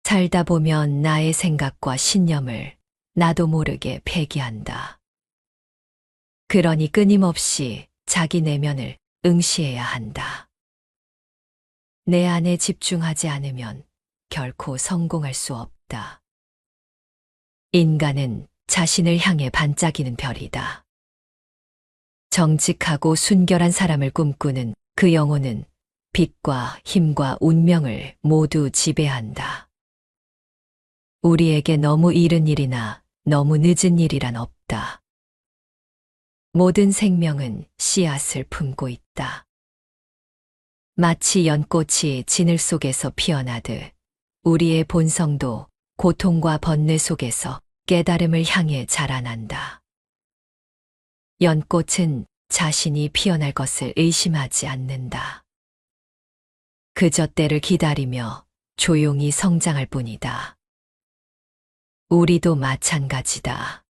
살다 보면 나의 생각과 신념을 나도 모르게 폐기한다. 그러니 끊임없이 자기 내면을 응시해야 한다. 내 안에 집중하지 않으면 결코 성공할 수 없다. 인간은 자신을 향해 반짝이는 별이다. 정직하고 순결한 사람을 꿈꾸는 그 영혼은 빛과 힘과 운명을 모두 지배한다. 우리에게 너무 이른 일이나 너무 늦은 일이란 없다. 모든 생명은 씨앗을 품고 있다. 마치 연꽃이 진을 속에서 피어나듯 우리의 본성도 고통과 번뇌 속에서 깨달음을 향해 자라난다. 연꽃은 자신이 피어날 것을 의심하지 않는다. 그저 때를 기다리며 조용히 성장할 뿐이다. 우리도 마찬가지다.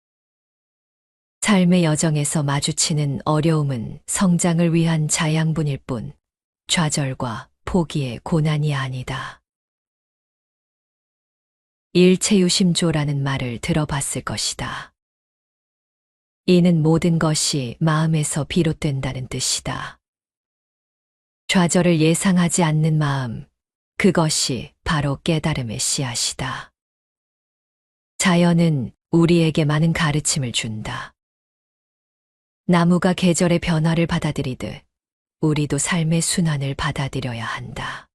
삶의 여정에서 마주치는 어려움은 성장을 위한 자양분일 뿐 좌절과 포기의 고난이 아니다. 일체유심조라는 말을 들어봤을 것이다. 이는 모든 것이 마음에서 비롯된다는 뜻이다. 좌절을 예상하지 않는 마음, 그것이 바로 깨달음의 씨앗이다. 자연은 우리에게 많은 가르침을 준다. 나무가 계절의 변화를 받아들이듯 우리도 삶의 순환을 받아들여야 한다.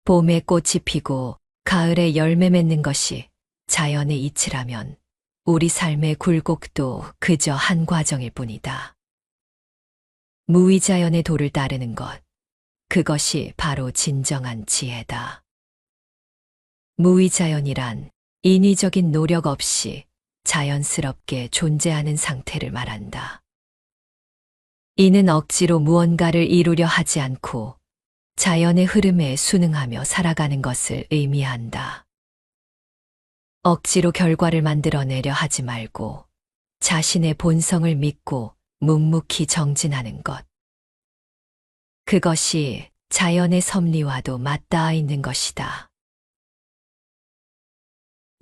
봄에 꽃이 피고 가을에 열매 맺는 것이 자연의 이치라면 우리 삶의 굴곡도 그저 한 과정일 뿐이다. 무위자연의 도를 따르는 것, 그것이 바로 진정한 지혜다. 무위자연이란 인위적인 노력 없이 자연스럽게 존재하는 상태를 말한다. 이는 억지로 무언가를 이루려 하지 않고 자연의 흐름에 순응하며 살아가는 것을 의미한다. 억지로 결과를 만들어내려 하지 말고 자신의 본성을 믿고 묵묵히 정진하는 것. 그것이 자연의 섭리와도 맞닿아 있는 것이다.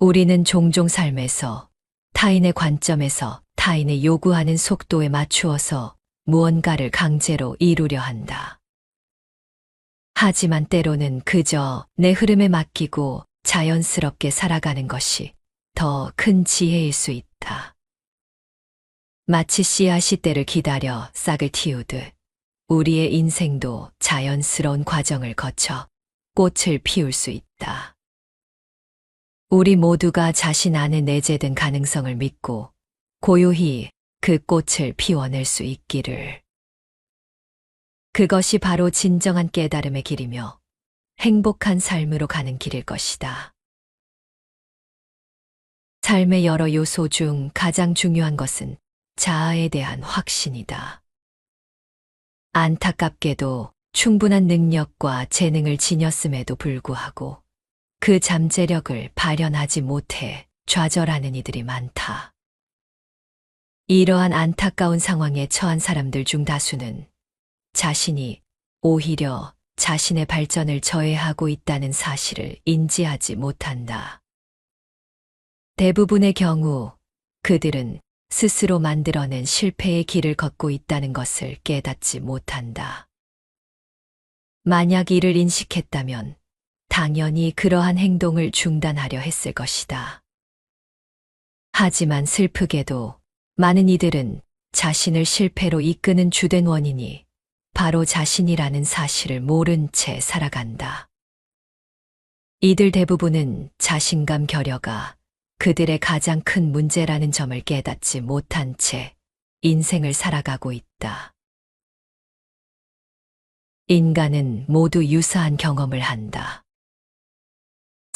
우리는 종종 삶에서 타인의 관점에서 타인의 요구하는 속도에 맞추어서 무언가를 강제로 이루려 한다. 하지만 때로는 그저 내 흐름에 맡기고 자연스럽게 살아가는 것이 더 큰 지혜일 수 있다. 마치 씨앗이 때를 기다려 싹을 틔우듯 우리의 인생도 자연스러운 과정을 거쳐 꽃을 피울 수 있다. 우리 모두가 자신 안에 내재된 가능성을 믿고 고요히 그 꽃을 피워낼 수 있기를. 그것이 바로 진정한 깨달음의 길이며 행복한 삶으로 가는 길일 것이다. 삶의 여러 요소 중 가장 중요한 것은 자아에 대한 확신이다. 안타깝게도 충분한 능력과 재능을 지녔음에도 불구하고 그 잠재력을 발현하지 못해 좌절하는 이들이 많다. 이러한 안타까운 상황에 처한 사람들 중 다수는 자신이 오히려 자신의 발전을 저해하고 있다는 사실을 인지하지 못한다. 대부분의 경우 그들은 스스로 만들어낸 실패의 길을 걷고 있다는 것을 깨닫지 못한다. 만약 이를 인식했다면 당연히 그러한 행동을 중단하려 했을 것이다. 하지만 슬프게도 많은 이들은 자신을 실패로 이끄는 주된 원인이 바로 자신이라는 사실을 모른 채 살아간다. 이들 대부분은 자신감 결여가 그들의 가장 큰 문제라는 점을 깨닫지 못한 채 인생을 살아가고 있다. 인간은 모두 유사한 경험을 한다.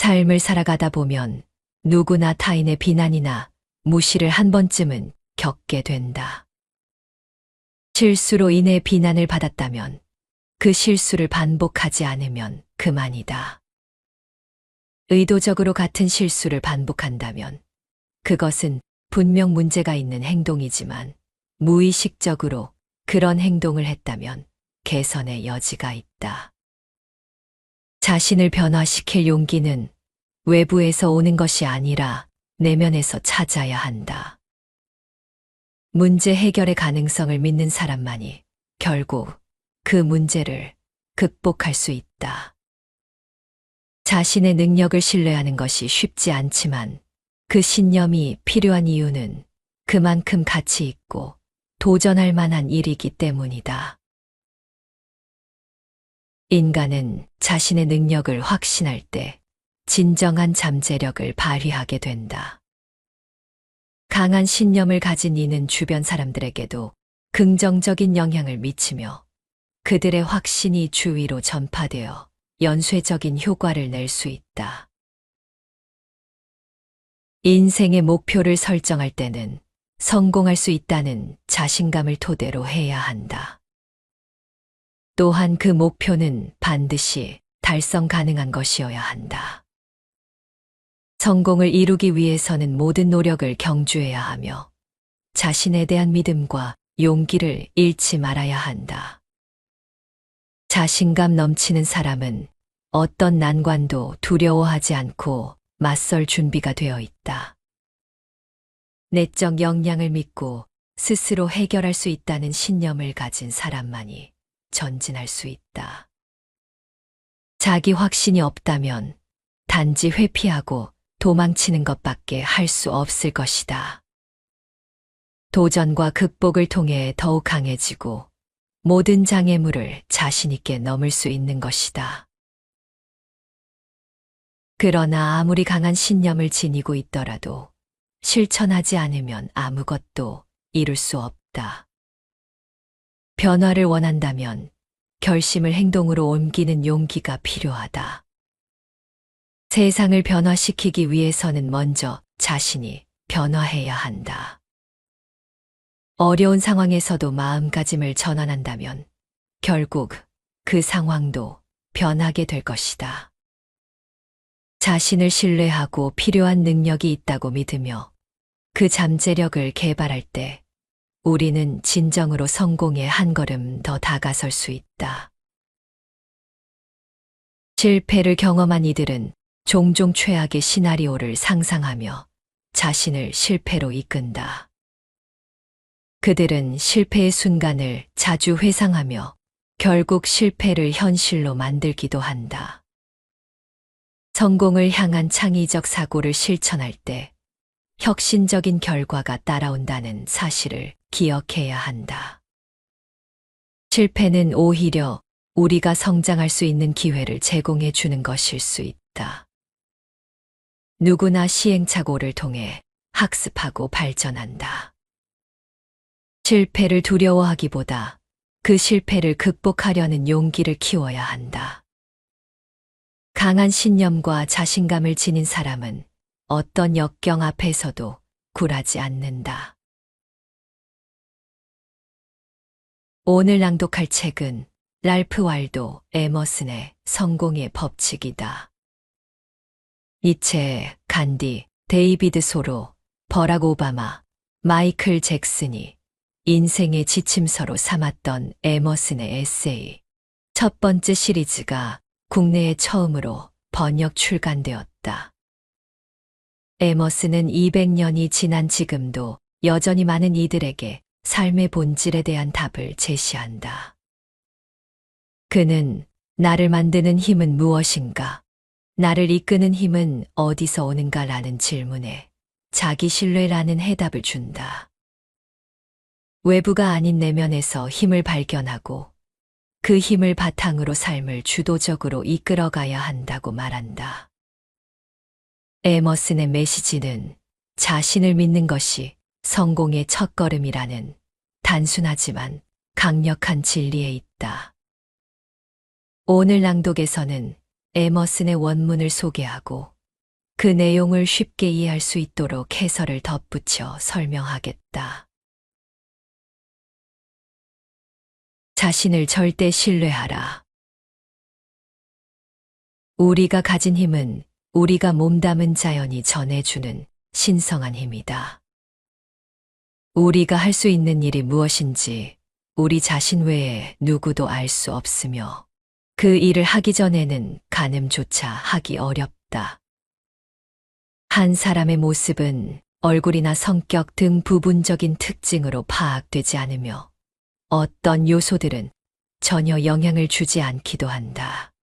삶을 살아가다 보면 누구나 타인의 비난이나 무시를 한 번쯤은 겪게 된다. 실수로 인해 비난을 받았다면 그 실수를 반복하지 않으면 그만이다. 의도적으로 같은 실수를 반복한다면 그것은 분명 문제가 있는 행동이지만 무의식적으로 그런 행동을 했다면 개선의 여지가 있다. 자신을 변화시킬 용기는 외부에서 오는 것이 아니라 내면에서 찾아야 한다. 문제 해결의 가능성을 믿는 사람만이 결국 그 문제를 극복할 수 있다. 자신의 능력을 신뢰하는 것이 쉽지 않지만 그 신념이 필요한 이유는 그만큼 가치 있고 도전할 만한 일이기 때문이다. 인간은 자신의 능력을 확신할 때 진정한 잠재력을 발휘하게 된다. 강한 신념을 가진 이는 주변 사람들에게도 긍정적인 영향을 미치며 그들의 확신이 주위로 전파되어 연쇄적인 효과를 낼 수 있다. 인생의 목표를 설정할 때는 성공할 수 있다는 자신감을 토대로 해야 한다. 또한 그 목표는 반드시 달성 가능한 것이어야 한다. 성공을 이루기 위해서는 모든 노력을 경주해야 하며 자신에 대한 믿음과 용기를 잃지 말아야 한다. 자신감 넘치는 사람은 어떤 난관도 두려워하지 않고 맞설 준비가 되어 있다. 내적 역량을 믿고 스스로 해결할 수 있다는 신념을 가진 사람만이 전진할 수 있다. 자기 확신이 없다면 단지 회피하고 도망치는 것밖에 할 수 없을 것이다. 도전과 극복을 통해 더욱 강해지고 모든 장애물을 자신 있게 넘을 수 있는 것이다. 그러나 아무리 강한 신념을 지니고 있더라도 실천하지 않으면 아무것도 이룰 수 없다. 변화를 원한다면 결심을 행동으로 옮기는 용기가 필요하다. 세상을 변화시키기 위해서는 먼저 자신이 변화해야 한다. 어려운 상황에서도 마음가짐을 전환한다면 결국 그 상황도 변하게 될 것이다. 자신을 신뢰하고 필요한 능력이 있다고 믿으며 그 잠재력을 개발할 때 우리는 진정으로 성공에 한 걸음 더 다가설 수 있다. 실패를 경험한 이들은 종종 최악의 시나리오를 상상하며 자신을 실패로 이끈다. 그들은 실패의 순간을 자주 회상하며 결국 실패를 현실로 만들기도 한다. 성공을 향한 창의적 사고를 실천할 때 혁신적인 결과가 따라온다는 사실을 기억해야 한다. 실패는 오히려 우리가 성장할 수 있는 기회를 제공해 주는 것일 수 있다. 누구나 시행착오를 통해 학습하고 발전한다. 실패를 두려워하기보다 그 실패를 극복하려는 용기를 키워야 한다. 강한 신념과 자신감을 지닌 사람은 어떤 역경 앞에서도 굴하지 않는다. 오늘 낭독할 책은 랄프 waldo 에머슨의 성공의 법칙이다. 니체, 간디, 데이비드 소로, 버락 오바마, 마이클 잭슨이 인생의 지침서로 삼았던 에머슨의 에세이. 첫 번째 시리즈가 국내에 처음으로 번역 출간되었다. 에머슨은 200년이 지난 지금도 여전히 많은 이들에게 삶의 본질에 대한 답을 제시한다. 그는 나를 만드는 힘은 무엇인가? 나를 이끄는 힘은 어디서 오는가? 라는 질문에 자기 신뢰라는 해답을 준다. 외부가 아닌 내면에서 힘을 발견하고 그 힘을 바탕으로 삶을 주도적으로 이끌어가야 한다고 말한다. 에머슨의 메시지는 자신을 믿는 것이 성공의 첫걸음이라는 단순하지만 강력한 진리에 있다. 오늘 낭독에서는 에머슨의 원문을 소개하고 그 내용을 쉽게 이해할 수 있도록 해설을 덧붙여 설명하겠다. 자신을 절대 신뢰하라. 우리가 가진 힘은 우리가 몸담은 자연이 전해주는 신성한 힘이다. 우리가 할 수 있는 일이 무엇인지 우리 자신 외에 누구도 알 수 없으며 그 일을 하기 전에는 가늠조차 하기 어렵다. 한 사람의 모습은 얼굴이나 성격 등 부분적인 특징으로 파악되지 않으며 어떤 요소들은 전혀 영향을 주지 않기도 한다.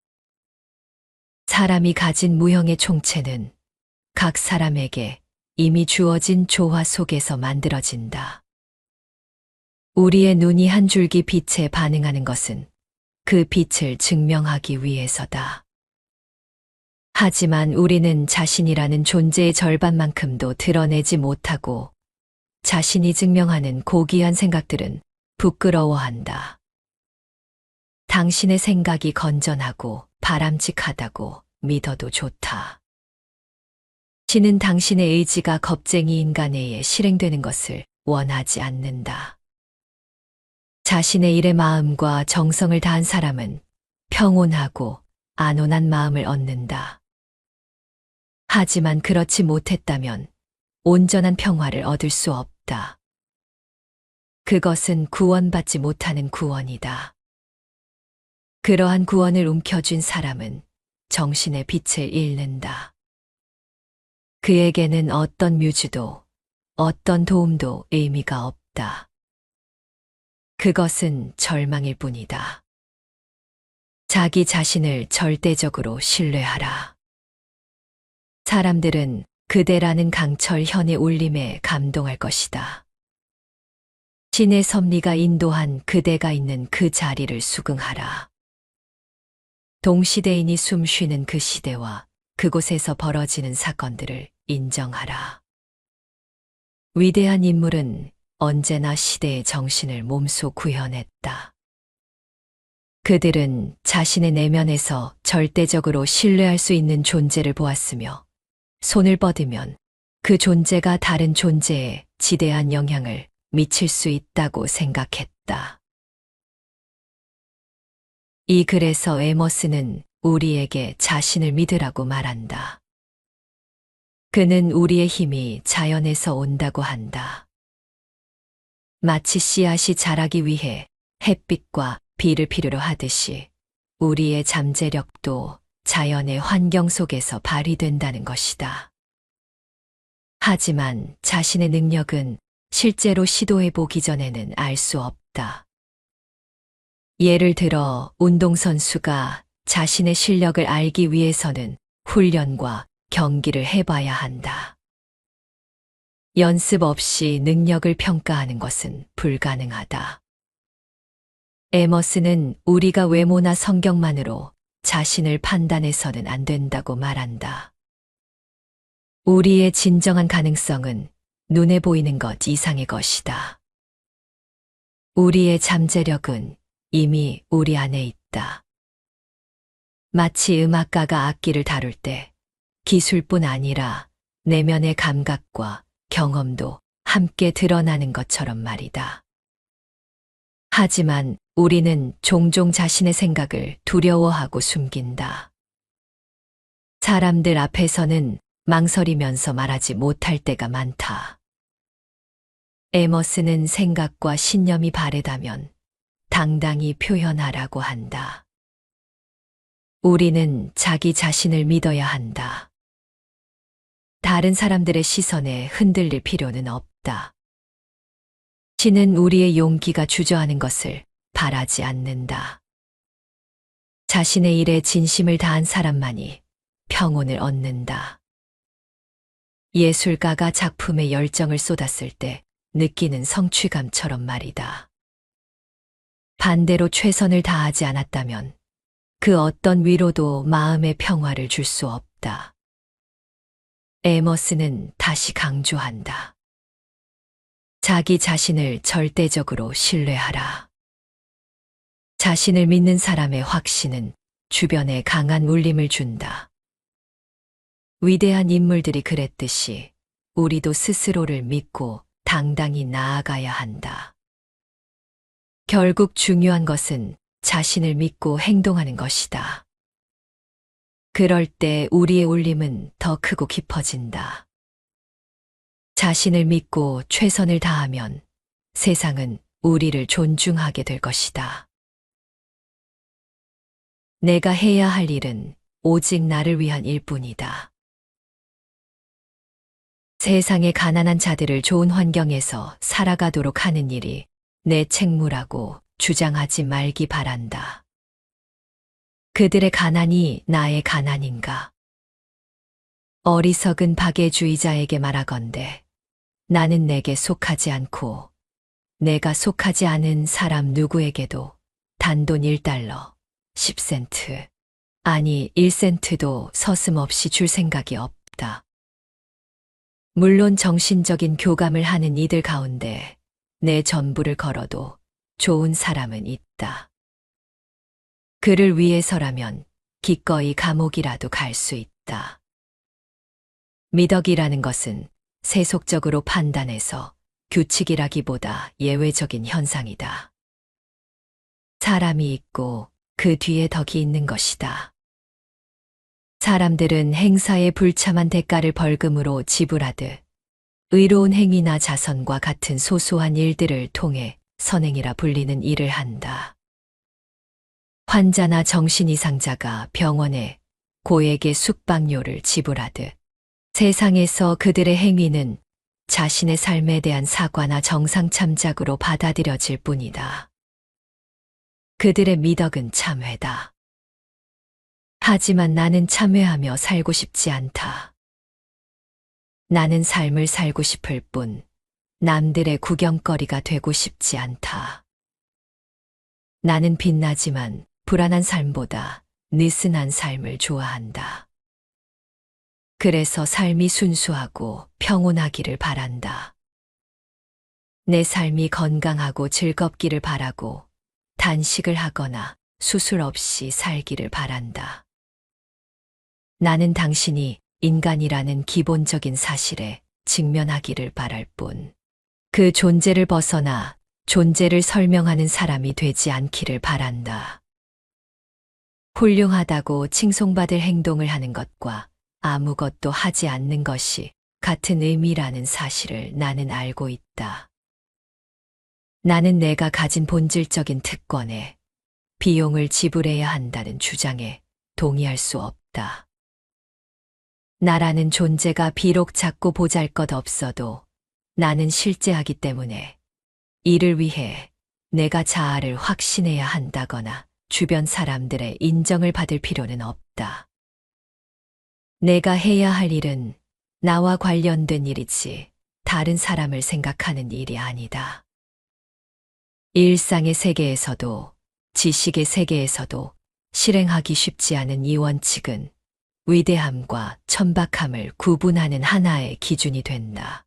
사람이 가진 무형의 총체는 각 사람에게 이미 주어진 조화 속에서 만들어진다. 우리의 눈이 한 줄기 빛에 반응하는 것은 그 빛을 증명하기 위해서다. 하지만 우리는 자신이라는 존재의 절반만큼도 드러내지 못하고 자신이 증명하는 고귀한 생각들은 부끄러워한다. 당신의 생각이 건전하고 바람직하다고 믿어도 좋다. 신은 당신의 의지가 겁쟁이 인간에 의해 실행되는 것을 원하지 않는다. 자신의 일에 마음과 정성을 다한 사람은 평온하고 안온한 마음을 얻는다. 하지만 그렇지 못했다면 온전한 평화를 얻을 수 없다. 그것은 구원받지 못하는 구원이다. 그러한 구원을 움켜쥔 사람은 정신의 빛을 잃는다. 그에게는 어떤 뮤즈도 어떤 도움도 의미가 없다. 그것은 절망일 뿐이다. 자기 자신을 절대적으로 신뢰하라. 사람들은 그대라는 강철 현의 울림에 감동할 것이다. 신의 섭리가 인도한 그대가 있는 그 자리를 수긍하라. 동시대인이 숨 쉬는 그 시대와 그곳에서 벌어지는 사건들을 인정하라. 위대한 인물은 언제나 시대의 정신을 몸소 구현했다. 그들은 자신의 내면에서 절대적으로 신뢰할 수 있는 존재를 보았으며 손을 뻗으면 그 존재가 다른 존재에 지대한 영향을 미칠 수 있다고 생각했다. 이 글에서 에머스는 우리에게 자신을 믿으라고 말한다. 그는 우리의 힘이 자연에서 온다고 한다. 마치 씨앗이 자라기 위해 햇빛과 비를 필요로 하듯이 우리의 잠재력도 자연의 환경 속에서 발휘된다는 것이다. 하지만 자신의 능력은 실제로 시도해 보기 전에는 알 수 없다. 예를 들어 운동선수가 자신의 실력을 알기 위해서는 훈련과 경기를 해봐야 한다. 연습 없이 능력을 평가하는 것은 불가능하다. 에머스는 우리가 외모나 성격만으로 자신을 판단해서는 안 된다고 말한다. 우리의 진정한 가능성은 눈에 보이는 것 이상의 것이다. 우리의 잠재력은 이미 우리 안에 있다. 마치 음악가가 악기를 다룰 때 기술뿐 아니라 내면의 감각과 경험도 함께 드러나는 것처럼 말이다. 하지만 우리는 종종 자신의 생각을 두려워하고 숨긴다. 사람들 앞에서는 망설이면서 말하지 못할 때가 많다. 에머스는 생각과 신념이 바르다면 당당히 표현하라고 한다. 우리는 자기 자신을 믿어야 한다. 다른 사람들의 시선에 흔들릴 필요는 없다. 신은 우리의 용기가 주저하는 것을 바라지 않는다. 자신의 일에 진심을 다한 사람만이 평온을 얻는다. 예술가가 작품에 열정을 쏟았을 때 느끼는 성취감처럼 말이다. 반대로 최선을 다하지 않았다면 그 어떤 위로도 마음의 평화를 줄 수 없다. 에머스는 다시 강조한다. 자기 자신을 절대적으로 신뢰하라. 자신을 믿는 사람의 확신은 주변에 강한 울림을 준다. 위대한 인물들이 그랬듯이 우리도 스스로를 믿고 당당히 나아가야 한다. 결국 중요한 것은 자신을 믿고 행동하는 것이다. 그럴 때 우리의 울림은 더 크고 깊어진다. 자신을 믿고 최선을 다하면 세상은 우리를 존중하게 될 것이다. 내가 해야 할 일은 오직 나를 위한 일뿐이다. 세상의 가난한 자들을 좋은 환경에서 살아가도록 하는 일이 내 책무라고 주장하지 말기 바란다. 그들의 가난이 나의 가난인가? 어리석은 박애주의자에게 말하건대 나는 내게 속하지 않고 내가 속하지 않은 사람 누구에게도 단돈 1달러, 10센트, 아니 1센트도 서슴없이 줄 생각이 없다. 물론 정신적인 교감을 하는 이들 가운데 내 전부를 걸어도 좋은 사람은 있다. 그를 위해서라면 기꺼이 감옥이라도 갈 수 있다. 미덕이라는 것은 세속적으로 판단해서 규칙이라기보다 예외적인 현상이다. 사람이 있고 그 뒤에 덕이 있는 것이다. 사람들은 행사에 불참한 대가를 벌금으로 지불하듯 의로운 행위나 자선과 같은 소소한 일들을 통해 선행이라 불리는 일을 한다. 환자나 정신이상자가 병원에 고액의 숙박료를 지불하듯 세상에서 그들의 행위는 자신의 삶에 대한 사과나 정상 참작으로 받아들여질 뿐이다. 그들의 미덕은 참회다. 하지만 나는 참회하며 살고 싶지 않다. 나는 삶을 살고 싶을 뿐 남들의 구경거리가 되고 싶지 않다. 나는 빛나지만 불안한 삶보다 느슨한 삶을 좋아한다. 그래서 삶이 순수하고 평온하기를 바란다. 내 삶이 건강하고 즐겁기를 바라고 단식을 하거나 수술 없이 살기를 바란다. 나는 당신이 인간이라는 기본적인 사실에 직면하기를 바랄 뿐, 그 존재를 벗어나 존재를 설명하는 사람이 되지 않기를 바란다. 훌륭하다고 칭송받을 행동을 하는 것과 아무것도 하지 않는 것이 같은 의미라는 사실을 나는 알고 있다. 나는 내가 가진 본질적인 특권에 비용을 지불해야 한다는 주장에 동의할 수 없다. 나라는 존재가 비록 작고 보잘것없어도 나는 실제하기 때문에 이를 위해 내가 자아를 확신해야 한다거나 주변 사람들의 인정을 받을 필요는 없다. 내가 해야 할 일은 나와 관련된 일이지 다른 사람을 생각하는 일이 아니다. 일상의 세계에서도 지식의 세계에서도 실행하기 쉽지 않은 이 원칙은 위대함과 천박함을 구분하는 하나의 기준이 된다.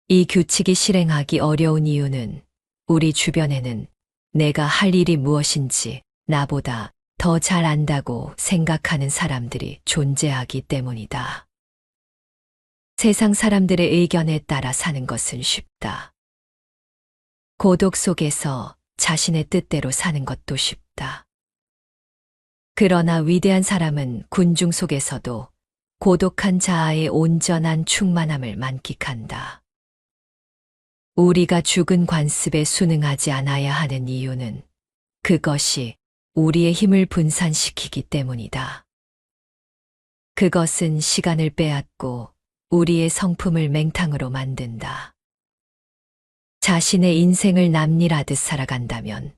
이 규칙이 실행하기 어려운 이유는 우리 주변에는 내가 할 일이 무엇인지 나보다 더 잘 안다고 생각하는 사람들이 존재하기 때문이다. 세상 사람들의 의견에 따라 사는 것은 쉽다. 고독 속에서 자신의 뜻대로 사는 것도 쉽다. 그러나 위대한 사람은 군중 속에서도 고독한 자아의 온전한 충만함을 만끽한다. 우리가 죽은 관습에 순응하지 않아야 하는 이유는 그것이 우리의 힘을 분산시키기 때문이다. 그것은 시간을 빼앗고 우리의 성품을 맹탕으로 만든다. 자신의 인생을 남일하듯 살아간다면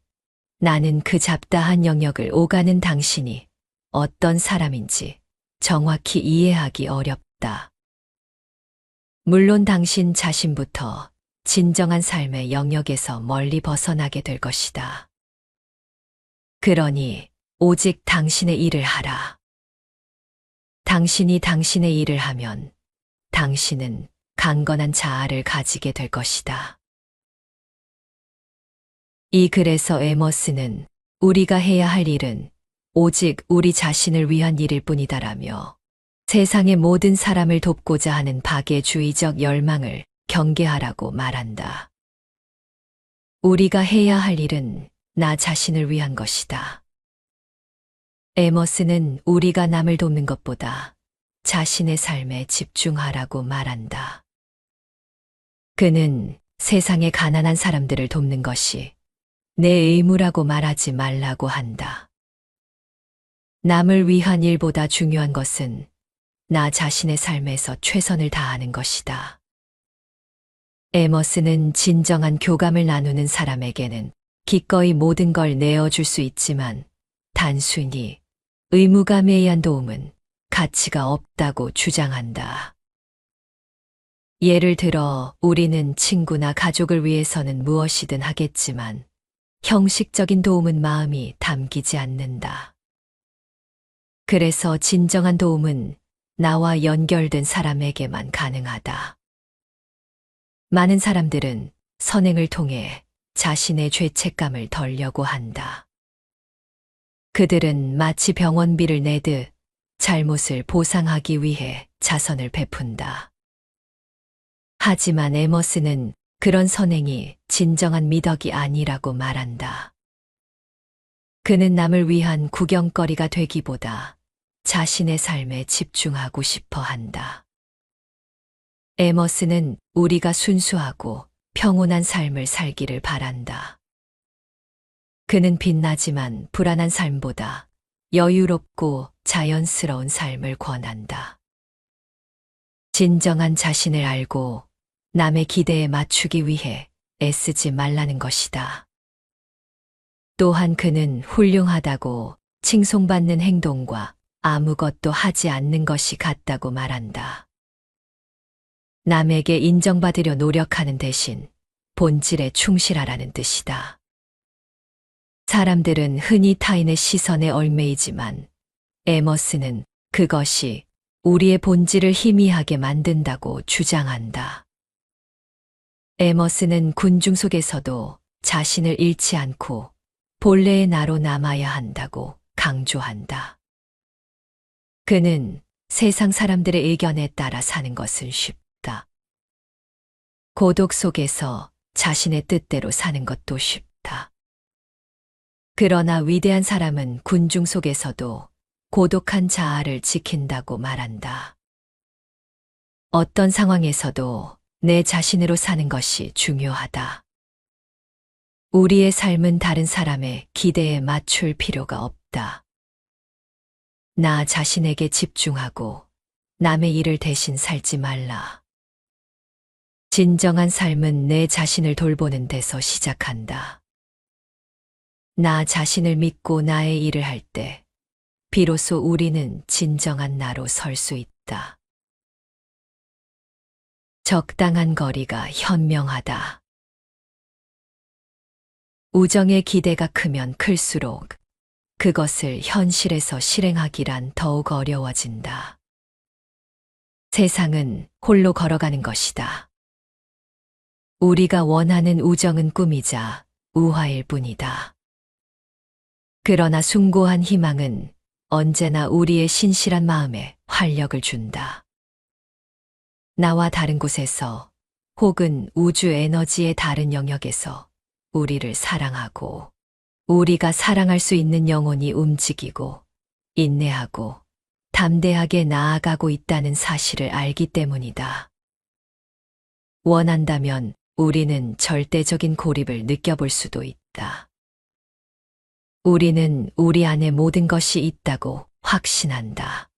나는 그 잡다한 영역을 오가는 당신이 어떤 사람인지 정확히 이해하기 어렵다. 물론 당신 자신부터 진정한 삶의 영역에서 멀리 벗어나게 될 것이다. 그러니 오직 당신의 일을 하라. 당신이 당신의 일을 하면 당신은 강건한 자아를 가지게 될 것이다. 이 글에서 에머스는 우리가 해야 할 일은 오직 우리 자신을 위한 일일 뿐이다라며 세상의 모든 사람을 돕고자 하는 박애주의적 열망을 경계하라고 말한다. 우리가 해야 할 일은 나 자신을 위한 것이다. 에머스는 우리가 남을 돕는 것보다 자신의 삶에 집중하라고 말한다. 그는 세상의 가난한 사람들을 돕는 것이 내 의무라고 말하지 말라고 한다. 남을 위한 일보다 중요한 것은 나 자신의 삶에서 최선을 다하는 것이다. 에머스는 진정한 교감을 나누는 사람에게는 기꺼이 모든 걸 내어줄 수 있지만 단순히 의무감에 의한 도움은 가치가 없다고 주장한다. 예를 들어 우리는 친구나 가족을 위해서는 무엇이든 하겠지만 형식적인 도움은 마음이 담기지 않는다. 그래서 진정한 도움은 나와 연결된 사람에게만 가능하다. 많은 사람들은 선행을 통해 자신의 죄책감을 덜려고 한다. 그들은 마치 병원비를 내듯 잘못을 보상하기 위해 자선을 베푼다. 하지만 에머스는 그런 선행이 진정한 미덕이 아니라고 말한다. 그는 남을 위한 구경거리가 되기보다 자신의 삶에 집중하고 싶어 한다. 에머스는 우리가 순수하고 평온한 삶을 살기를 바란다. 그는 빛나지만 불안한 삶보다 여유롭고 자연스러운 삶을 권한다. 진정한 자신을 알고 남의 기대에 맞추기 위해 애쓰지 말라는 것이다. 또한 그는 훌륭하다고 칭송받는 행동과 아무것도 하지 않는 것이 같다고 말한다. 남에게 인정받으려 노력하는 대신 본질에 충실하라는 뜻이다. 사람들은 흔히 타인의 시선에 얽매이지만 에머스는 그것이 우리의 본질을 희미하게 만든다고 주장한다. 에머스는 군중 속에서도 자신을 잃지 않고 본래의 나로 남아야 한다고 강조한다. 그는 세상 사람들의 의견에 따라 사는 것은 쉽다. 고독 속에서 자신의 뜻대로 사는 것도 쉽다. 그러나 위대한 사람은 군중 속에서도 고독한 자아를 지킨다고 말한다. 어떤 상황에서도 내 자신으로 사는 것이 중요하다. 우리의 삶은 다른 사람의 기대에 맞출 필요가 없다. 나 자신에게 집중하고 남의 일을 대신 살지 말라. 진정한 삶은 내 자신을 돌보는 데서 시작한다. 나 자신을 믿고 나의 일을 할 때 비로소 우리는 진정한 나로 설 수 있다. 적당한 거리가 현명하다. 우정의 기대가 크면 클수록 그것을 현실에서 실행하기란 더욱 어려워진다. 세상은 홀로 걸어가는 것이다. 우리가 원하는 우정은 꿈이자 우화일 뿐이다. 그러나 숭고한 희망은 언제나 우리의 신실한 마음에 활력을 준다. 나와 다른 곳에서 혹은 우주 에너지의 다른 영역에서 우리를 사랑하고 우리가 사랑할 수 있는 영혼이 움직이고 인내하고 담대하게 나아가고 있다는 사실을 알기 때문이다. 원한다면 우리는 절대적인 고립을 느껴볼 수도 있다. 우리는 우리 안에 모든 것이 있다고 확신한다.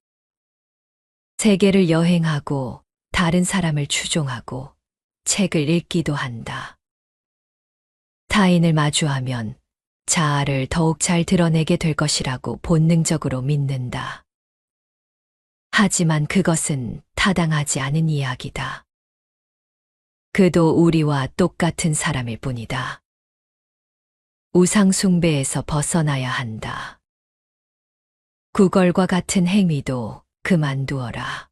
세계를 여행하고 다른 사람을 추종하고 책을 읽기도 한다. 타인을 마주하면 자아를 더욱 잘 드러내게 될 것이라고 본능적으로 믿는다. 하지만 그것은 타당하지 않은 이야기다. 그도 우리와 똑같은 사람일 뿐이다. 우상숭배에서 벗어나야 한다. 구걸과 같은 행위도 그만두어라.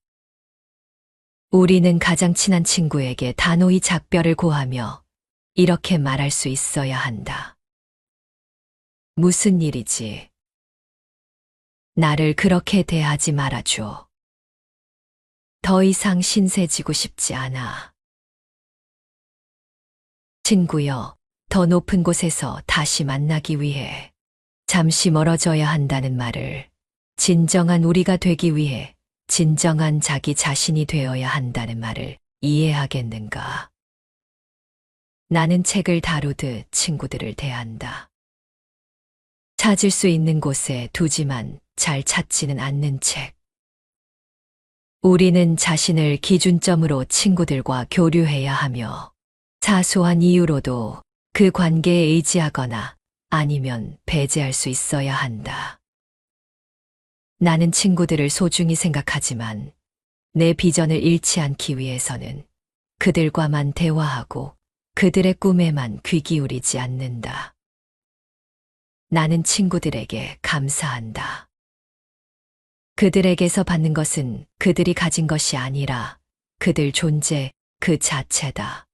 우리는 가장 친한 친구에게 단호히 작별을 고하며 이렇게 말할 수 있어야 한다. 무슨 일이지? 나를 그렇게 대하지 말아줘. 더 이상 신세지고 싶지 않아. 친구여, 더 높은 곳에서 다시 만나기 위해 잠시 멀어져야 한다는 말을 진정한 우리가 되기 위해 진정한 자기 자신이 되어야 한다는 말을 이해하겠는가? 나는 책을 다루듯 친구들을 대한다. 찾을 수 있는 곳에 두지만 잘 찾지는 않는 책. 우리는 자신을 기준점으로 친구들과 교류해야 하며 사소한 이유로도 그 관계에 의지하거나 아니면 배제할 수 있어야 한다. 나는 친구들을 소중히 생각하지만 내 비전을 잃지 않기 위해서는 그들과만 대화하고 그들의 꿈에만 귀 기울이지 않는다. 나는 친구들에게 감사한다. 그들에게서 받는 것은 그들이 가진 것이 아니라 그들 존재 그 자체다.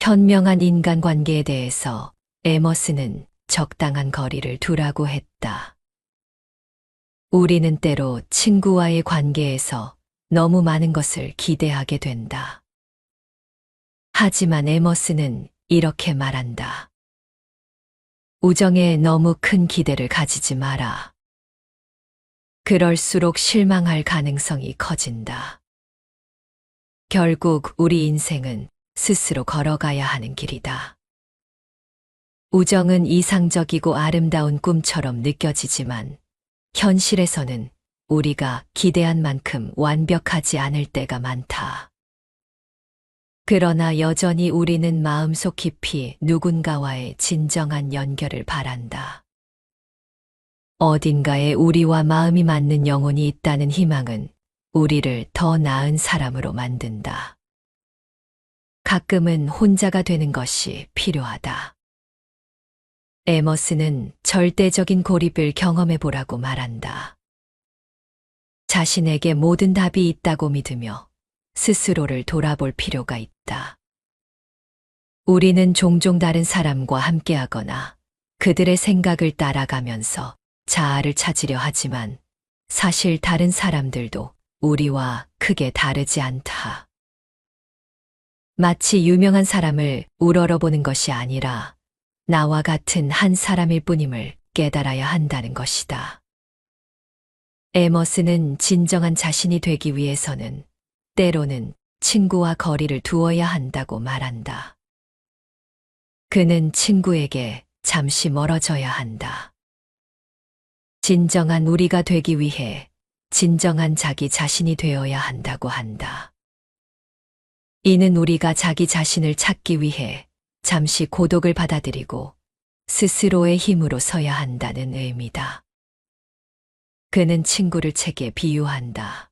현명한 인간관계에 대해서 에머스는 적당한 거리를 두라고 했다. 우리는 때로 친구와의 관계에서 너무 많은 것을 기대하게 된다. 하지만 에머스는 이렇게 말한다. 우정에 너무 큰 기대를 가지지 마라. 그럴수록 실망할 가능성이 커진다. 결국 우리 인생은 스스로 걸어가야 하는 길이다. 우정은 이상적이고 아름다운 꿈처럼 느껴지지만 현실에서는 우리가 기대한 만큼 완벽하지 않을 때가 많다. 그러나 여전히 우리는 마음속 깊이 누군가와의 진정한 연결을 바란다. 어딘가에 우리와 마음이 맞는 영혼이 있다는 희망은 우리를 더 나은 사람으로 만든다. 가끔은 혼자가 되는 것이 필요하다. 에머스는 절대적인 고립을 경험해 보라고 말한다. 자신에게 모든 답이 있다고 믿으며 스스로를 돌아볼 필요가 있다. 우리는 종종 다른 사람과 함께하거나 그들의 생각을 따라가면서 자아를 찾으려 하지만 사실 다른 사람들도 우리와 크게 다르지 않다. 마치 유명한 사람을 우러러보는 것이 아니라 나와 같은 한 사람일 뿐임을 깨달아야 한다는 것이다. 에머스는 진정한 자신이 되기 위해서는 때로는 친구와 거리를 두어야 한다고 말한다. 그는 친구에게 잠시 멀어져야 한다. 진정한 우리가 되기 위해 진정한 자기 자신이 되어야 한다고 한다. 이는 우리가 자기 자신을 찾기 위해 잠시 고독을 받아들이고 스스로의 힘으로 서야 한다는 의미다. 그는 친구를 책에 비유한다.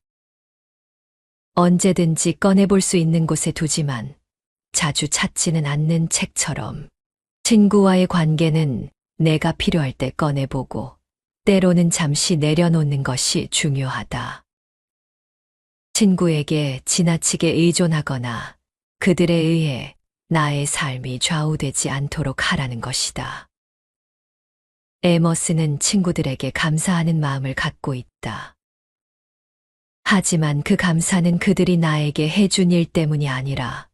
언제든지 꺼내볼 수 있는 곳에 두지만 자주 찾지는 않는 책처럼 친구와의 관계는 내가 필요할 때 꺼내보고 때로는 잠시 내려놓는 것이 중요하다. 친구에게 지나치게 의존하거나 그들에 의해 나의 삶이 좌우되지 않도록 하라는 것이다. 에머스는 친구들에게 감사하는 마음을 갖고 있다. 하지만 그 감사는 그들이 나에게 해준 일 때문이 아니라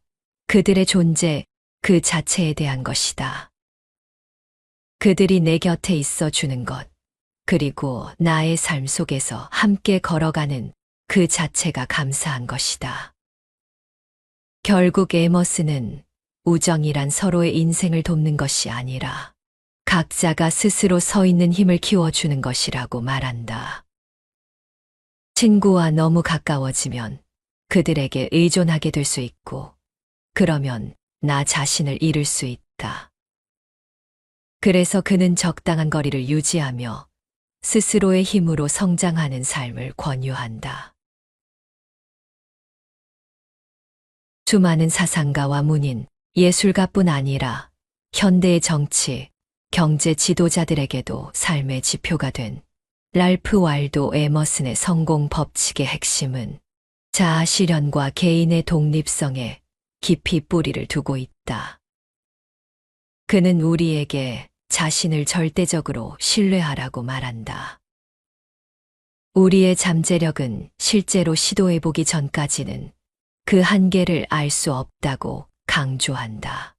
그들의 존재 그 자체에 대한 것이다. 그들이 내 곁에 있어 주는 것, 그리고 나의 삶 속에서 함께 걸어가는 그 자체가 감사한 것이다. 결국 에머스는 우정이란 서로의 인생을 돕는 것이 아니라 각자가 스스로 서 있는 힘을 키워주는 것이라고 말한다. 친구와 너무 가까워지면 그들에게 의존하게 될 수 있고, 그러면 나 자신을 잃을 수 있다. 그래서 그는 적당한 거리를 유지하며 스스로의 힘으로 성장하는 삶을 권유한다. 수많은 사상가와 문인, 예술가뿐 아니라 현대의 정치, 경제 지도자들에게도 삶의 지표가 된 랄프 waldo 에머슨의 성공 법칙의 핵심은 자아 실현과 개인의 독립성에 깊이 뿌리를 두고 있다. 그는 우리에게 자신을 절대적으로 신뢰하라고 말한다. 우리의 잠재력은 실제로 시도해보기 전까지는 그 한계를 알 수 없다고 강조한다.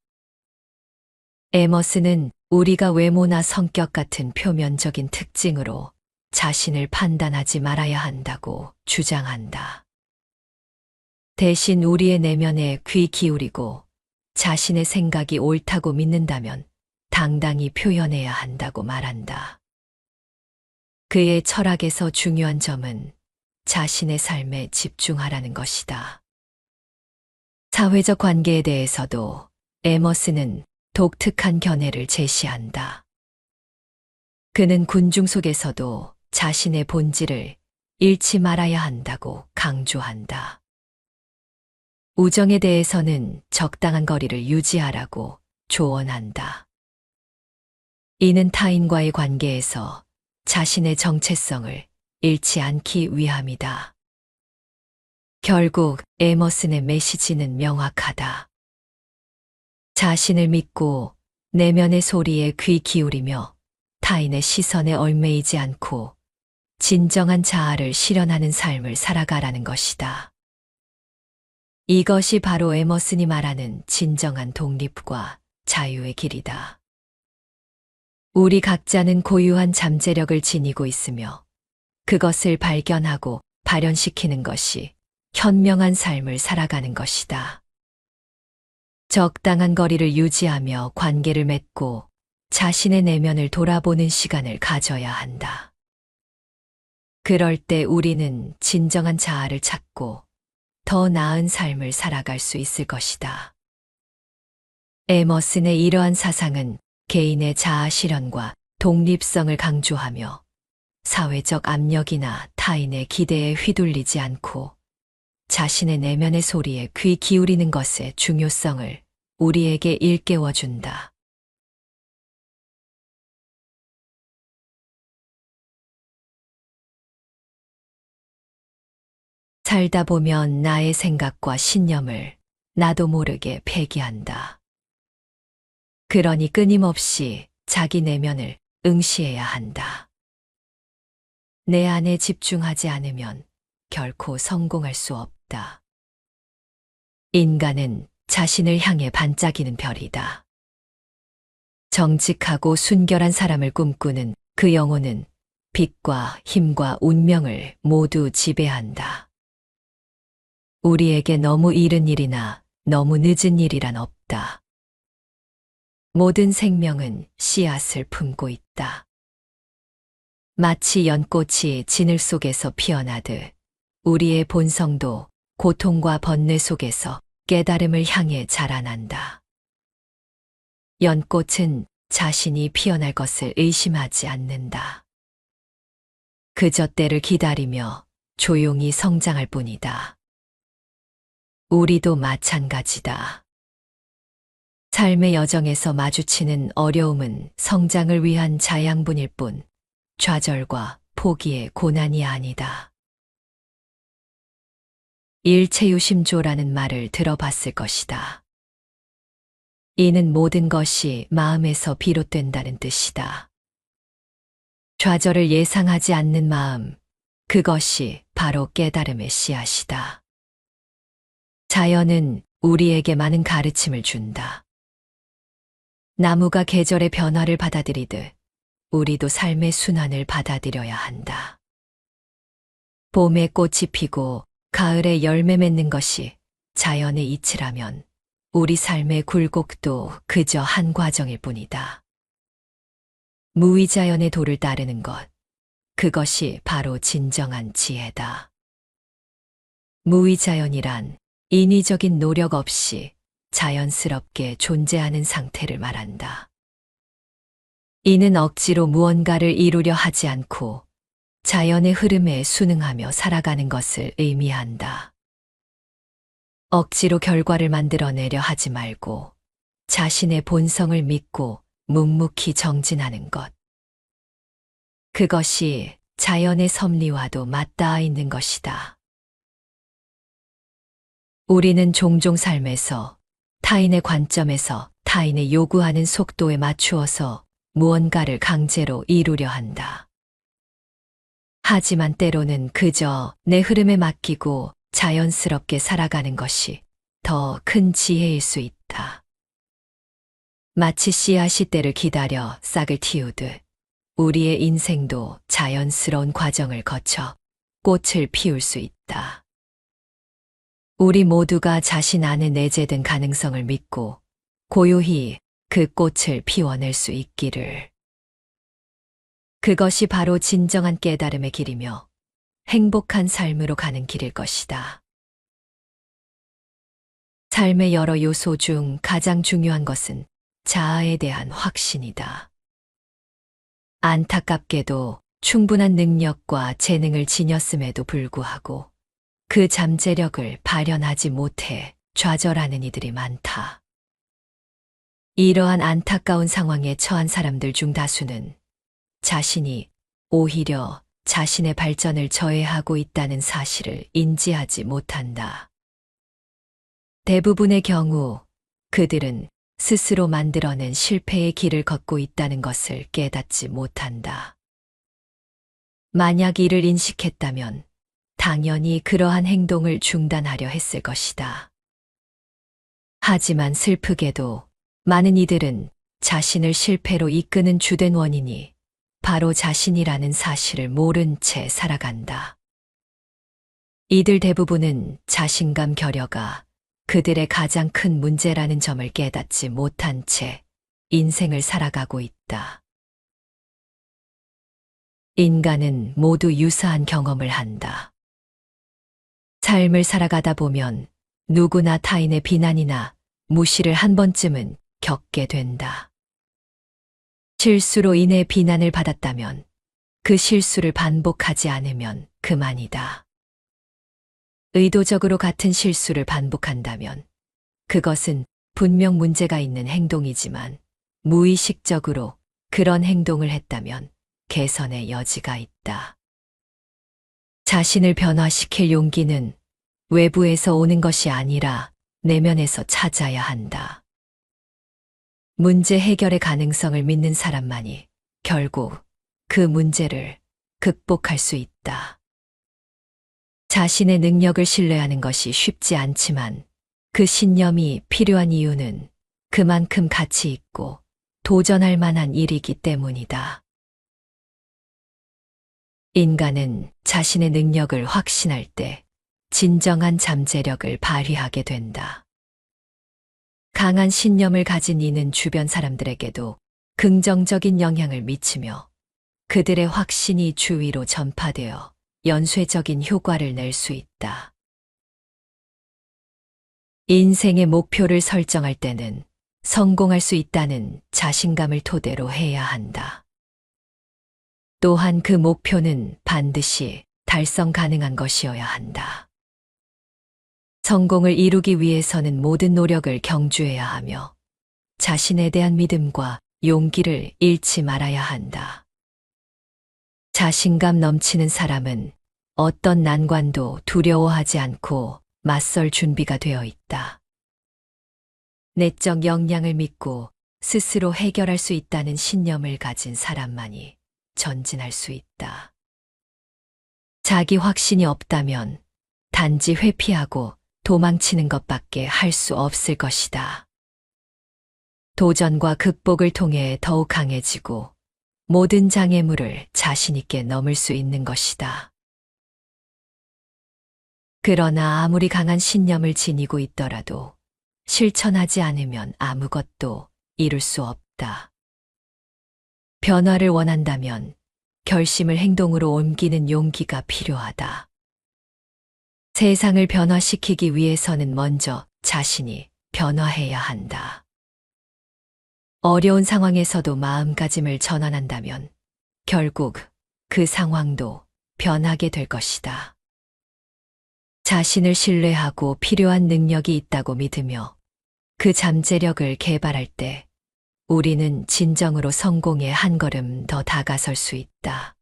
에머슨은 우리가 외모나 성격 같은 표면적인 특징으로 자신을 판단하지 말아야 한다고 주장한다. 대신 우리의 내면에 귀 기울이고 자신의 생각이 옳다고 믿는다면 당당히 표현해야 한다고 말한다. 그의 철학에서 중요한 점은 자신의 삶에 집중하라는 것이다. 사회적 관계에 대해서도 에머스는 독특한 견해를 제시한다. 그는 군중 속에서도 자신의 본질을 잃지 말아야 한다고 강조한다. 우정에 대해서는 적당한 거리를 유지하라고 조언한다. 이는 타인과의 관계에서 자신의 정체성을 잃지 않기 위함이다. 결국 에머슨의 메시지는 명확하다. 자신을 믿고 내면의 소리에 귀 기울이며 타인의 시선에 얽매이지 않고 진정한 자아를 실현하는 삶을 살아가라는 것이다. 이것이 바로 에머슨이 말하는 진정한 독립과 자유의 길이다. 우리 각자는 고유한 잠재력을 지니고 있으며 그것을 발견하고 발현시키는 것이 현명한 삶을 살아가는 것이다. 적당한 거리를 유지하며 관계를 맺고 자신의 내면을 돌아보는 시간을 가져야 한다. 그럴 때 우리는 진정한 자아를 찾고 더 나은 삶을 살아갈 수 있을 것이다. 에머슨의 이러한 사상은 개인의 자아 실현과 독립성을 강조하며 사회적 압력이나 타인의 기대에 휘둘리지 않고 자신의 내면의 소리에 귀 기울이는 것의 중요성을 우리에게 일깨워준다. 살다 보면 나의 생각과 신념을 나도 모르게 폐기한다. 그러니 끊임없이 자기 내면을 응시해야 한다. 내 안에 집중하지 않으면 결코 성공할 수 없다. 인간은 자신을 향해 반짝이는 별이다. 정직하고 순결한 사람을 꿈꾸는 그 영혼은 빛과 힘과 운명을 모두 지배한다. 우리에게 너무 이른 일이나 너무 늦은 일이란 없다. 모든 생명은 씨앗을 품고 있다. 마치 연꽃이 진을 속에서 피어나듯 우리의 본성도 고통과 번뇌 속에서 깨달음을 향해 자라난다. 연꽃은 자신이 피어날 것을 의심하지 않는다. 그저 때를 기다리며 조용히 성장할 뿐이다. 우리도 마찬가지다. 삶의 여정에서 마주치는 어려움은 성장을 위한 자양분일 뿐 좌절과 포기의 고난이 아니다. 일체유심조라는 말을 들어봤을 것이다. 이는 모든 것이 마음에서 비롯된다는 뜻이다. 좌절을 예상하지 않는 마음, 그것이 바로 깨달음의 씨앗이다. 자연은 우리에게 많은 가르침을 준다. 나무가 계절의 변화를 받아들이듯 우리도 삶의 순환을 받아들여야 한다. 봄에 꽃이 피고 가을에 열매 맺는 것이 자연의 이치라면 우리 삶의 굴곡도 그저 한 과정일 뿐이다. 무위자연의 도를 따르는 것, 그것이 바로 진정한 지혜다. 무위자연이란 인위적인 노력 없이 자연스럽게 존재하는 상태를 말한다. 이는 억지로 무언가를 이루려 하지 않고 자연의 흐름에 순응하며 살아가는 것을 의미한다. 억지로 결과를 만들어내려 하지 말고 자신의 본성을 믿고 묵묵히 정진하는 것. 그것이 자연의 섭리와도 맞닿아 있는 것이다. 우리는 종종 삶에서 타인의 관점에서 타인의 요구하는 속도에 맞추어서 무언가를 강제로 이루려 한다. 하지만 때로는 그저 내 흐름에 맡기고 자연스럽게 살아가는 것이 더 큰 지혜일 수 있다. 마치 씨앗이 때를 기다려 싹을 틔우듯 우리의 인생도 자연스러운 과정을 거쳐 꽃을 피울 수 있다. 우리 모두가 자신 안에 내재된 가능성을 믿고 고요히 그 꽃을 피워낼 수 있기를. 그것이 바로 진정한 깨달음의 길이며 행복한 삶으로 가는 길일 것이다. 삶의 여러 요소 중 가장 중요한 것은 자아에 대한 확신이다. 안타깝게도 충분한 능력과 재능을 지녔음에도 불구하고 그 잠재력을 발현하지 못해 좌절하는 이들이 많다. 이러한 안타까운 상황에 처한 사람들 중 다수는 자신이 오히려 자신의 발전을 저해하고 있다는 사실을 인지하지 못한다. 대부분의 경우 그들은 스스로 만들어낸 실패의 길을 걷고 있다는 것을 깨닫지 못한다. 만약 이를 인식했다면 당연히 그러한 행동을 중단하려 했을 것이다. 하지만 슬프게도 많은 이들은 자신을 실패로 이끄는 주된 원인이 바로 자신이라는 사실을 모른 채 살아간다. 이들 대부분은 자신감 결여가 그들의 가장 큰 문제라는 점을 깨닫지 못한 채 인생을 살아가고 있다. 인간은 모두 유사한 경험을 한다. 삶을 살아가다 보면 누구나 타인의 비난이나 무시를 한 번쯤은 겪게 된다. 실수로 인해 비난을 받았다면 그 실수를 반복하지 않으면 그만이다. 의도적으로 같은 실수를 반복한다면 그것은 분명 문제가 있는 행동이지만 무의식적으로 그런 행동을 했다면 개선의 여지가 있다. 자신을 변화시킬 용기는 외부에서 오는 것이 아니라 내면에서 찾아야 한다. 문제 해결의 가능성을 믿는 사람만이 결국 그 문제를 극복할 수 있다. 자신의 능력을 신뢰하는 것이 쉽지 않지만 그 신념이 필요한 이유는 그만큼 가치 있고 도전할 만한 일이기 때문이다. 인간은 자신의 능력을 확신할 때 진정한 잠재력을 발휘하게 된다. 강한 신념을 가진 이는 주변 사람들에게도 긍정적인 영향을 미치며 그들의 확신이 주위로 전파되어 연쇄적인 효과를 낼 수 있다. 인생의 목표를 설정할 때는 성공할 수 있다는 자신감을 토대로 해야 한다. 또한 그 목표는 반드시 달성 가능한 것이어야 한다. 성공을 이루기 위해서는 모든 노력을 경주해야 하며 자신에 대한 믿음과 용기를 잃지 말아야 한다. 자신감 넘치는 사람은 어떤 난관도 두려워하지 않고 맞설 준비가 되어 있다. 내적 역량을 믿고 스스로 해결할 수 있다는 신념을 가진 사람만이 전진할 수 있다. 자기 확신이 없다면 단지 회피하고 도망치는 것밖에 할 수 없을 것이다. 도전과 극복을 통해 더욱 강해지고 모든 장애물을 자신 있게 넘을 수 있는 것이다. 그러나 아무리 강한 신념을 지니고 있더라도 실천하지 않으면 아무것도 이룰 수 없다. 변화를 원한다면 결심을 행동으로 옮기는 용기가 필요하다. 세상을 변화시키기 위해서는 먼저 자신이 변화해야 한다. 어려운 상황에서도 마음가짐을 전환한다면 결국 그 상황도 변하게 될 것이다. 자신을 신뢰하고 필요한 능력이 있다고 믿으며 그 잠재력을 개발할 때 우리는 진정으로 성공에 한 걸음 더 다가설 수 있다.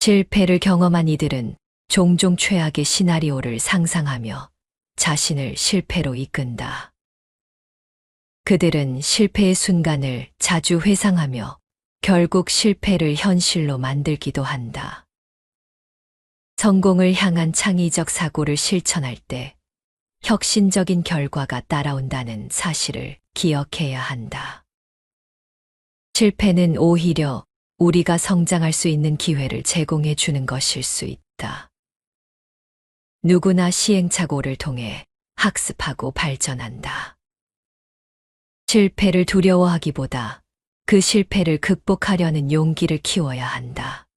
실패를 경험한 이들은 종종 최악의 시나리오를 상상하며 자신을 실패로 이끈다. 그들은 실패의 순간을 자주 회상하며 결국 실패를 현실로 만들기도 한다. 성공을 향한 창의적 사고를 실천할 때 혁신적인 결과가 따라온다는 사실을 기억해야 한다. 실패는 오히려 우리가 성장할 수 있는 기회를 제공해 주는 것일 수 있다. 누구나 시행착오를 통해 학습하고 발전한다. 실패를 두려워하기보다 그 실패를 극복하려는 용기를 키워야 한다.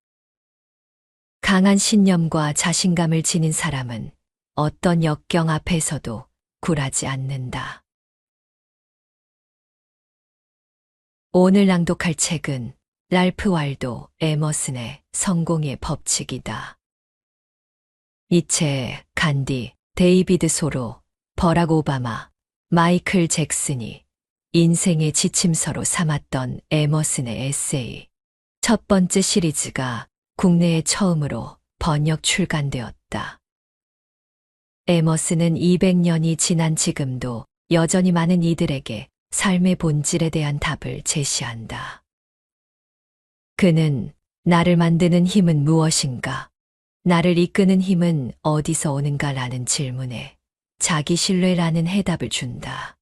강한 신념과 자신감을 지닌 사람은 어떤 역경 앞에서도 굴하지 않는다. 오늘 낭독할 책은 랄프 wal도 에머슨의 성공의 법칙이다. 이 책 간디, 데이비드 소로, 버락 오바마, 마이클 잭슨이 인생의 지침서로 삼았던 에머슨의 에세이. 첫 번째 시리즈가 국내에 처음으로 번역 출간되었다. 에머슨은 200년이 지난 지금도 여전히 많은 이들에게 삶의 본질에 대한 답을 제시한다. 그는 나를 만드는 힘은 무엇인가? 나를 이끄는 힘은 어디서 오는가? 라는 질문에 자기 신뢰라는 해답을 준다.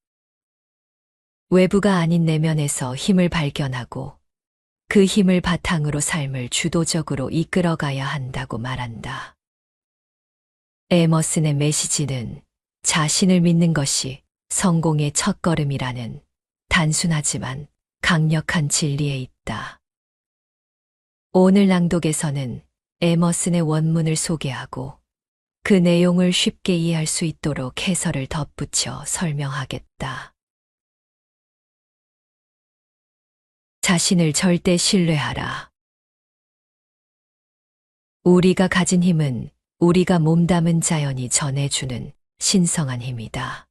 외부가 아닌 내면에서 힘을 발견하고 그 힘을 바탕으로 삶을 주도적으로 이끌어가야 한다고 말한다. 에머슨의 메시지는 자신을 믿는 것이 성공의 첫걸음이라는 단순하지만 강력한 진리에 있다. 오늘 낭독에서는 에머슨의 원문을 소개하고 그 내용을 쉽게 이해할 수 있도록 해설을 덧붙여 설명하겠다. 자신을 절대 신뢰하라. 우리가 가진 힘은 우리가 몸담은 자연이 전해주는 신성한 힘이다.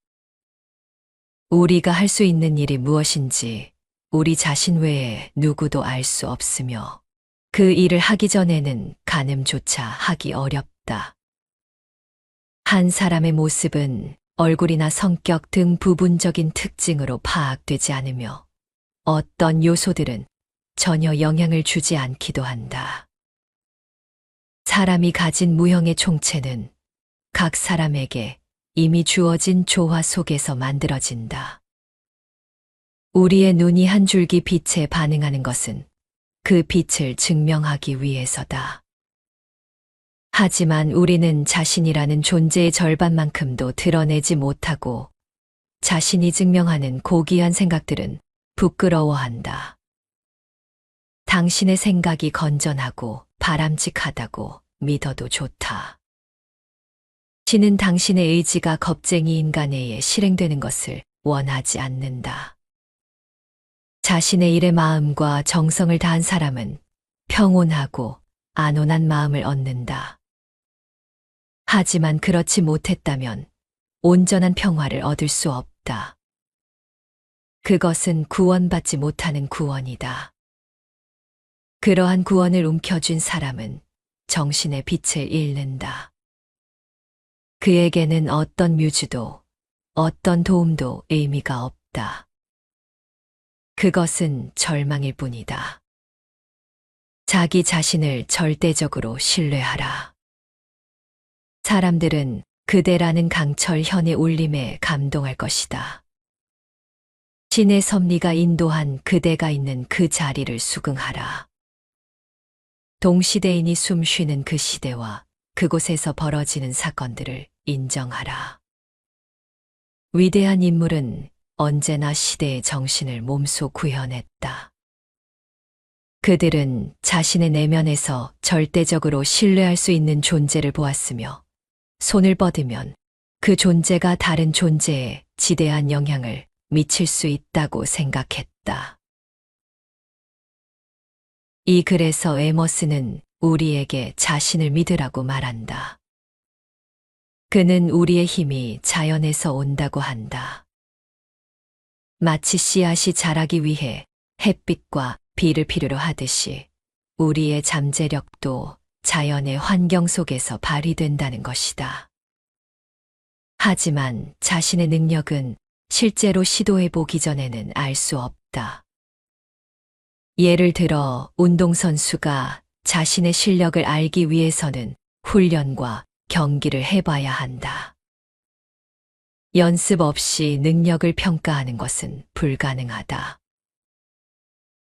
우리가 할 수 있는 일이 무엇인지 우리 자신 외에 누구도 알 수 없으며 그 일을 하기 전에는 가늠조차 하기 어렵다. 한 사람의 모습은 얼굴이나 성격 등 부분적인 특징으로 파악되지 않으며 어떤 요소들은 전혀 영향을 주지 않기도 한다. 사람이 가진 무형의 총체는 각 사람에게 이미 주어진 조화 속에서 만들어진다. 우리의 눈이 한 줄기 빛에 반응하는 것은 그 빛을 증명하기 위해서다. 하지만 우리는 자신이라는 존재의 절반만큼도 드러내지 못하고 자신이 증명하는 고귀한 생각들은 부끄러워한다. 당신의 생각이 건전하고 바람직하다고 믿어도 좋다. 신은 당신의 의지가 겁쟁이 인간에 의해 실행되는 것을 원하지 않는다. 자신의 일에 마음과 정성을 다한 사람은 평온하고 안온한 마음을 얻는다. 하지만 그렇지 못했다면 온전한 평화를 얻을 수 없다. 그것은 구원받지 못하는 구원이다. 그러한 구원을 움켜쥔 사람은 정신의 빛을 잃는다. 그에게는 어떤 뮤즈도 어떤 도움도 의미가 없다. 그것은 절망일 뿐이다. 자기 자신을 절대적으로 신뢰하라. 사람들은 그대라는 강철 현의 울림에 감동할 것이다. 신의 섭리가 인도한 그대가 있는 그 자리를 수긍하라. 동시대인이 숨쉬는 그 시대와 그곳에서 벌어지는 사건들을 인정하라. 위대한 인물은 언제나 시대의 정신을 몸소 구현했다. 그들은 자신의 내면에서 절대적으로 신뢰할 수 있는 존재를 보았으며 손을 뻗으면 그 존재가 다른 존재에 지대한 영향을 미칠 수 있다고 생각했다. 이 글에서 에머슨은 우리에게 자신을 믿으라고 말한다. 그는 우리의 힘이 자연에서 온다고 한다. 마치 씨앗이 자라기 위해 햇빛과 비를 필요로 하듯이 우리의 잠재력도 자연의 환경 속에서 발휘된다는 것이다. 하지만 자신의 능력은 실제로 시도해보기 전에는 알 수 없다. 예를 들어 운동선수가 자신의 실력을 알기 위해서는 훈련과 경기를 해봐야 한다. 연습 없이 능력을 평가하는 것은 불가능하다.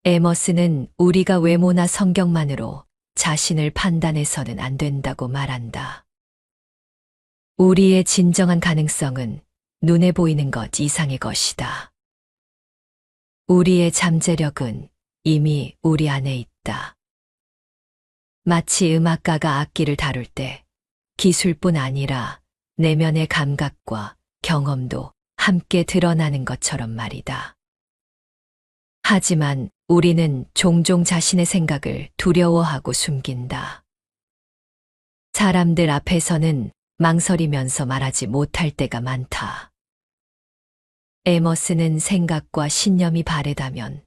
에머슨은 우리가 외모나 성격만으로 자신을 판단해서는 안 된다고 말한다. 우리의 진정한 가능성은 눈에 보이는 것 이상의 것이다. 우리의 잠재력은 이미 우리 안에 있다. 마치 음악가가 악기를 다룰 때 기술뿐 아니라 내면의 감각과 경험도 함께 드러나는 것처럼 말이다. 하지만 우리는 종종 자신의 생각을 두려워하고 숨긴다. 사람들 앞에서는 망설이면서 말하지 못할 때가 많다. 에머스는 생각과 신념이 바르다면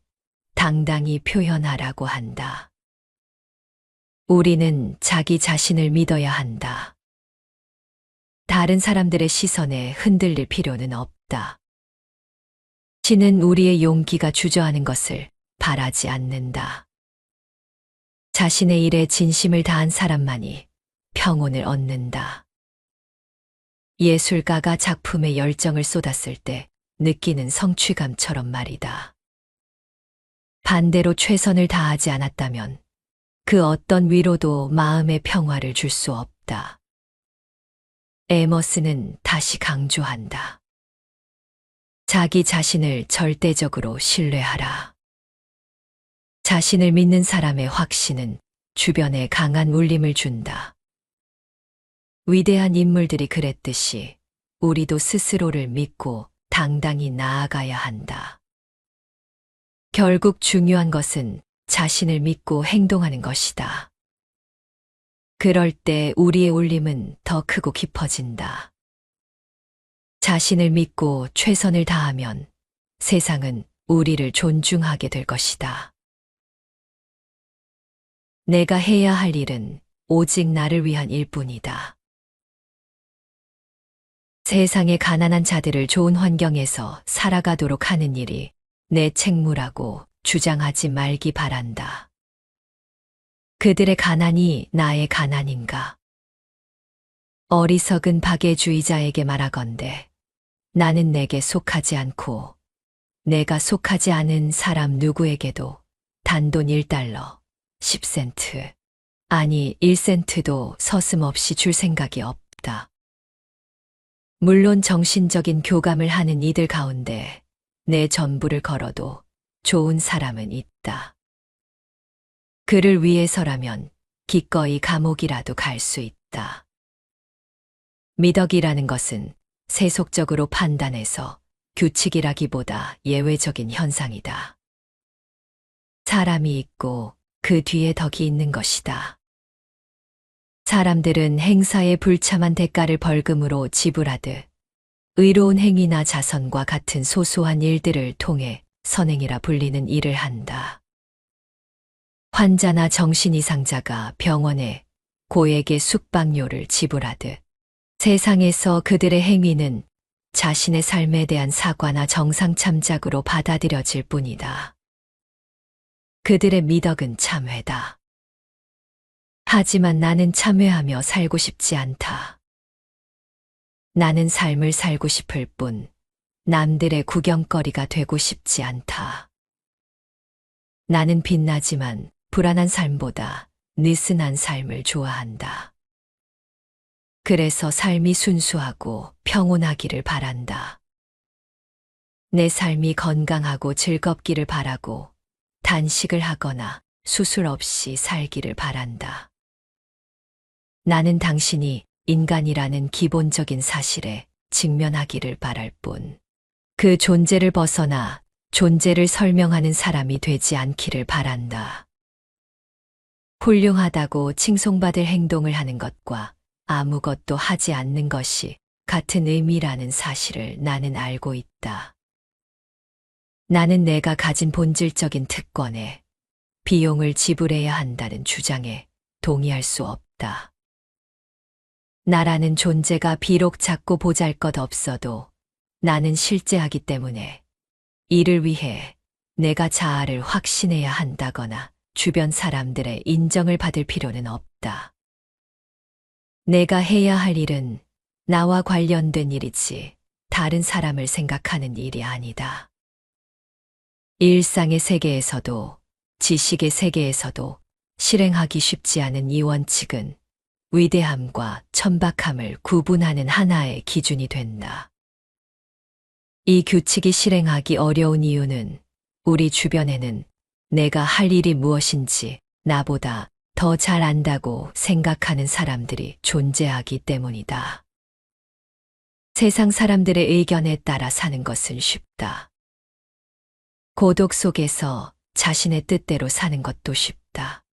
당당히 표현하라고 한다. 우리는 자기 자신을 믿어야 한다. 다른 사람들의 시선에 흔들릴 필요는 없다. 신은 우리의 용기가 주저하는 것을 바라지 않는다. 자신의 일에 진심을 다한 사람만이 평온을 얻는다. 예술가가 작품에 열정을 쏟았을 때 느끼는 성취감처럼 말이다. 반대로 최선을 다하지 않았다면 그 어떤 위로도 마음의 평화를 줄 수 없다. 에머스는 다시 강조한다. 자기 자신을 절대적으로 신뢰하라. 자신을 믿는 사람의 확신은 주변에 강한 울림을 준다. 위대한 인물들이 그랬듯이 우리도 스스로를 믿고 당당히 나아가야 한다. 결국 중요한 것은 자신을 믿고 행동하는 것이다. 그럴 때 우리의 울림은 더 크고 깊어진다. 자신을 믿고 최선을 다하면 세상은 우리를 존중하게 될 것이다. 내가 해야 할 일은 오직 나를 위한 일뿐이다. 세상의 가난한 자들을 좋은 환경에서 살아가도록 하는 일이 내 책무라고 주장하지 말기 바란다. 그들의 가난이 나의 가난인가? 어리석은 박애주의자에게 말하건대 나는 내게 속하지 않고 내가 속하지 않은 사람 누구에게도 단돈 1달러, 10센트, 아니 1센트도 서슴없이 줄 생각이 없다. 물론 정신적인 교감을 하는 이들 가운데 내 전부를 걸어도 좋은 사람은 있다. 그를 위해서라면 기꺼이 감옥이라도 갈 수 있다. 미덕이라는 것은 세속적으로 판단해서 규칙이라기보다 예외적인 현상이다. 사람이 있고 그 뒤에 덕이 있는 것이다. 사람들은 행사의 불참한 대가를 벌금으로 지불하듯 의로운 행위나 자선과 같은 소소한 일들을 통해 선행이라 불리는 일을 한다. 환자나 정신이상자가 병원에 고액의 숙박료를 지불하듯 세상에서 그들의 행위는 자신의 삶에 대한 사과나 정상 참작으로 받아들여질 뿐이다. 그들의 미덕은 참회다. 하지만 나는 참회하며 살고 싶지 않다. 나는 삶을 살고 싶을 뿐 남들의 구경거리가 되고 싶지 않다. 나는 빛나지만 불안한 삶보다 느슨한 삶을 좋아한다. 그래서 삶이 순수하고 평온하기를 바란다. 내 삶이 건강하고 즐겁기를 바라고 단식을 하거나 수술 없이 살기를 바란다. 나는 당신이 인간이라는 기본적인 사실에 직면하기를 바랄 뿐, 그 존재를 벗어나 존재를 설명하는 사람이 되지 않기를 바란다. 훌륭하다고 칭송받을 행동을 하는 것과 아무것도 하지 않는 것이 같은 의미라는 사실을 나는 알고 있다. 나는 내가 가진 본질적인 특권에 비용을 지불해야 한다는 주장에 동의할 수 없다. 나라는 존재가 비록 작고 보잘것없어도 나는 실제하기 때문에 이를 위해 내가 자아를 확신해야 한다거나 주변 사람들의 인정을 받을 필요는 없다. 내가 해야 할 일은 나와 관련된 일이지 다른 사람을 생각하는 일이 아니다. 일상의 세계에서도 지식의 세계에서도 실행하기 쉽지 않은 이 원칙은 위대함과 천박함을 구분하는 하나의 기준이 된다. 이 규칙이 실행하기 어려운 이유는 우리 주변에는 내가 할 일이 무엇인지 나보다 더 잘 안다고 생각하는 사람들이 존재하기 때문이다. 세상 사람들의 의견에 따라 사는 것은 쉽다. 고독 속에서 자신의 뜻대로 사는 것도 쉽다.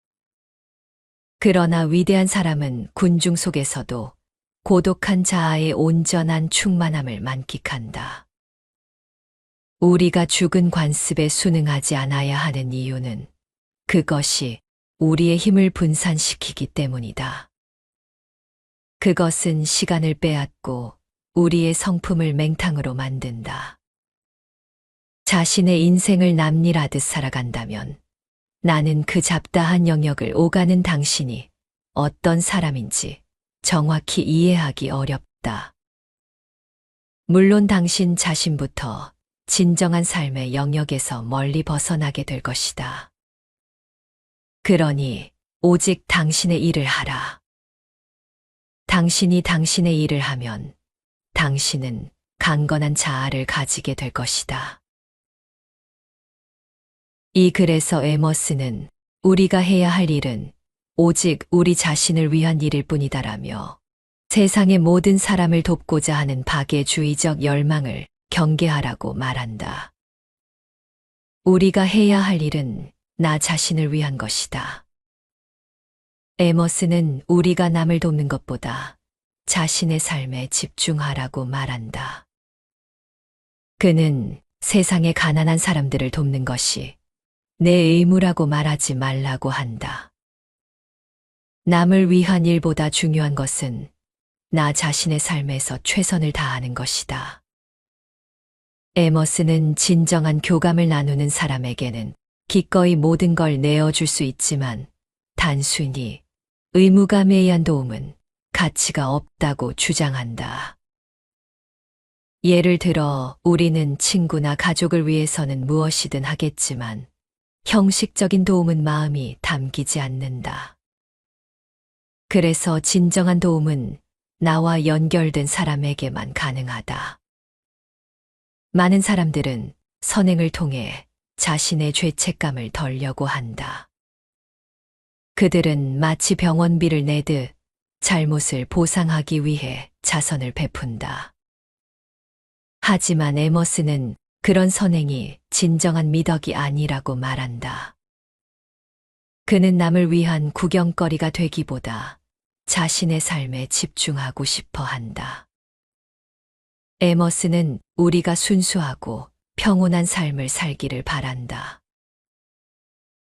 그러나 위대한 사람은 군중 속에서도 고독한 자아의 온전한 충만함을 만끽한다. 우리가 죽은 관습에 순응하지 않아야 하는 이유는 그것이 우리의 힘을 분산시키기 때문이다. 그것은 시간을 빼앗고 우리의 성품을 맹탕으로 만든다. 자신의 인생을 남일하듯 살아간다면 나는 그 잡다한 영역을 오가는 당신이 어떤 사람인지 정확히 이해하기 어렵다. 물론 당신 자신부터 진정한 삶의 영역에서 멀리 벗어나게 될 것이다. 그러니 오직 당신의 일을 하라. 당신이 당신의 일을 하면 당신은 강건한 자아를 가지게 될 것이다. 이 글에서 에머스는 우리가 해야 할 일은 오직 우리 자신을 위한 일일 뿐이다라며 세상의 모든 사람을 돕고자 하는 박애주의적 열망을 경계하라고 말한다. 우리가 해야 할 일은 나 자신을 위한 것이다. 에머스는 우리가 남을 돕는 것보다 자신의 삶에 집중하라고 말한다. 그는 세상의 가난한 사람들을 돕는 것이 내 의무라고 말하지 말라고 한다. 남을 위한 일보다 중요한 것은 나 자신의 삶에서 최선을 다하는 것이다. 에머스는 진정한 교감을 나누는 사람에게는 기꺼이 모든 걸 내어줄 수 있지만 단순히 의무감에 의한 도움은 가치가 없다고 주장한다. 예를 들어 우리는 친구나 가족을 위해서는 무엇이든 하겠지만 형식적인 도움은 마음이 담기지 않는다. 그래서 진정한 도움은 나와 연결된 사람에게만 가능하다. 많은 사람들은 선행을 통해 자신의 죄책감을 덜려고 한다. 그들은 마치 병원비를 내듯 잘못을 보상하기 위해 자선을 베푼다. 하지만 에머스는 그런 선행이 진정한 미덕이 아니라고 말한다. 그는 남을 위한 구경거리가 되기보다 자신의 삶에 집중하고 싶어 한다. 에머스는 우리가 순수하고 평온한 삶을 살기를 바란다.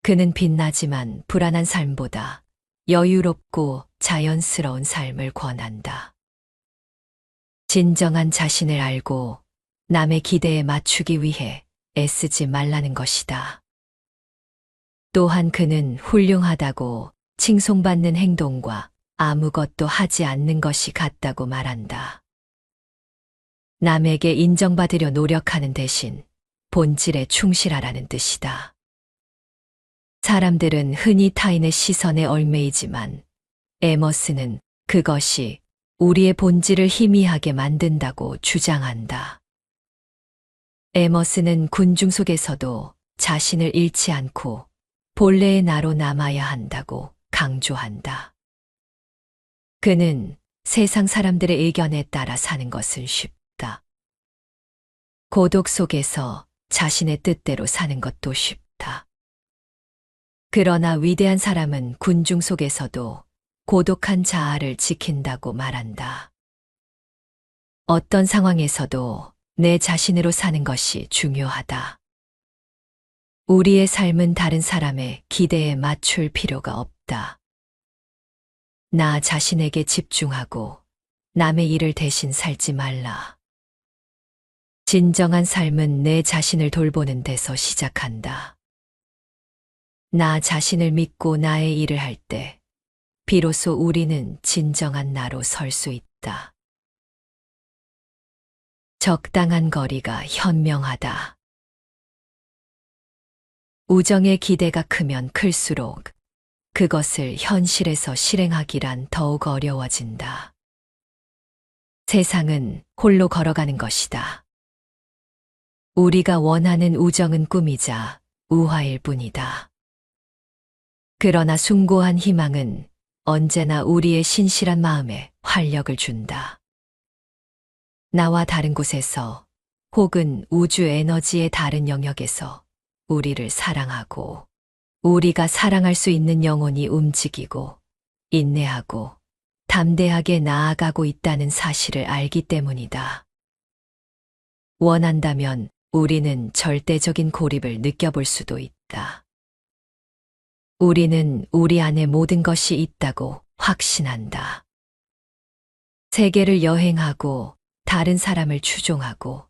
그는 빛나지만 불안한 삶보다 여유롭고 자연스러운 삶을 권한다. 진정한 자신을 알고 남의 기대에 맞추기 위해 애쓰지 말라는 것이다. 또한 그는 훌륭하다고 칭송받는 행동과 아무것도 하지 않는 것이 같다고 말한다. 남에게 인정받으려 노력하는 대신 본질에 충실하라는 뜻이다. 사람들은 흔히 타인의 시선에 얽매이지만 에머스는 그것이 우리의 본질을 희미하게 만든다고 주장한다. 에머스는 군중 속에서도 자신을 잃지 않고 본래의 나로 남아야 한다고 강조한다. 그는 세상 사람들의 의견에 따라 사는 것은 쉽다. 고독 속에서 자신의 뜻대로 사는 것도 쉽다. 그러나 위대한 사람은 군중 속에서도 고독한 자아를 지킨다고 말한다. 어떤 상황에서도 내 자신으로 사는 것이 중요하다. 우리의 삶은 다른 사람의 기대에 맞출 필요가 없다. 나 자신에게 집중하고 남의 일을 대신 살지 말라. 진정한 삶은 내 자신을 돌보는 데서 시작한다. 나 자신을 믿고 나의 일을 할 때 비로소 우리는 진정한 나로 설 수 있다. 적당한 거리가 현명하다. 우정의 기대가 크면 클수록 그것을 현실에서 실행하기란 더욱 어려워진다. 세상은 홀로 걸어가는 것이다. 우리가 원하는 우정은 꿈이자 우화일 뿐이다. 그러나 숭고한 희망은 언제나 우리의 신실한 마음에 활력을 준다. 나와 다른 곳에서 혹은 우주 에너지의 다른 영역에서 우리를 사랑하고 우리가 사랑할 수 있는 영혼이 움직이고 인내하고 담대하게 나아가고 있다는 사실을 알기 때문이다. 원한다면 우리는 절대적인 고립을 느껴볼 수도 있다. 우리는 우리 안에 모든 것이 있다고 확신한다. 세계를 여행하고 다른 사람을 추종하고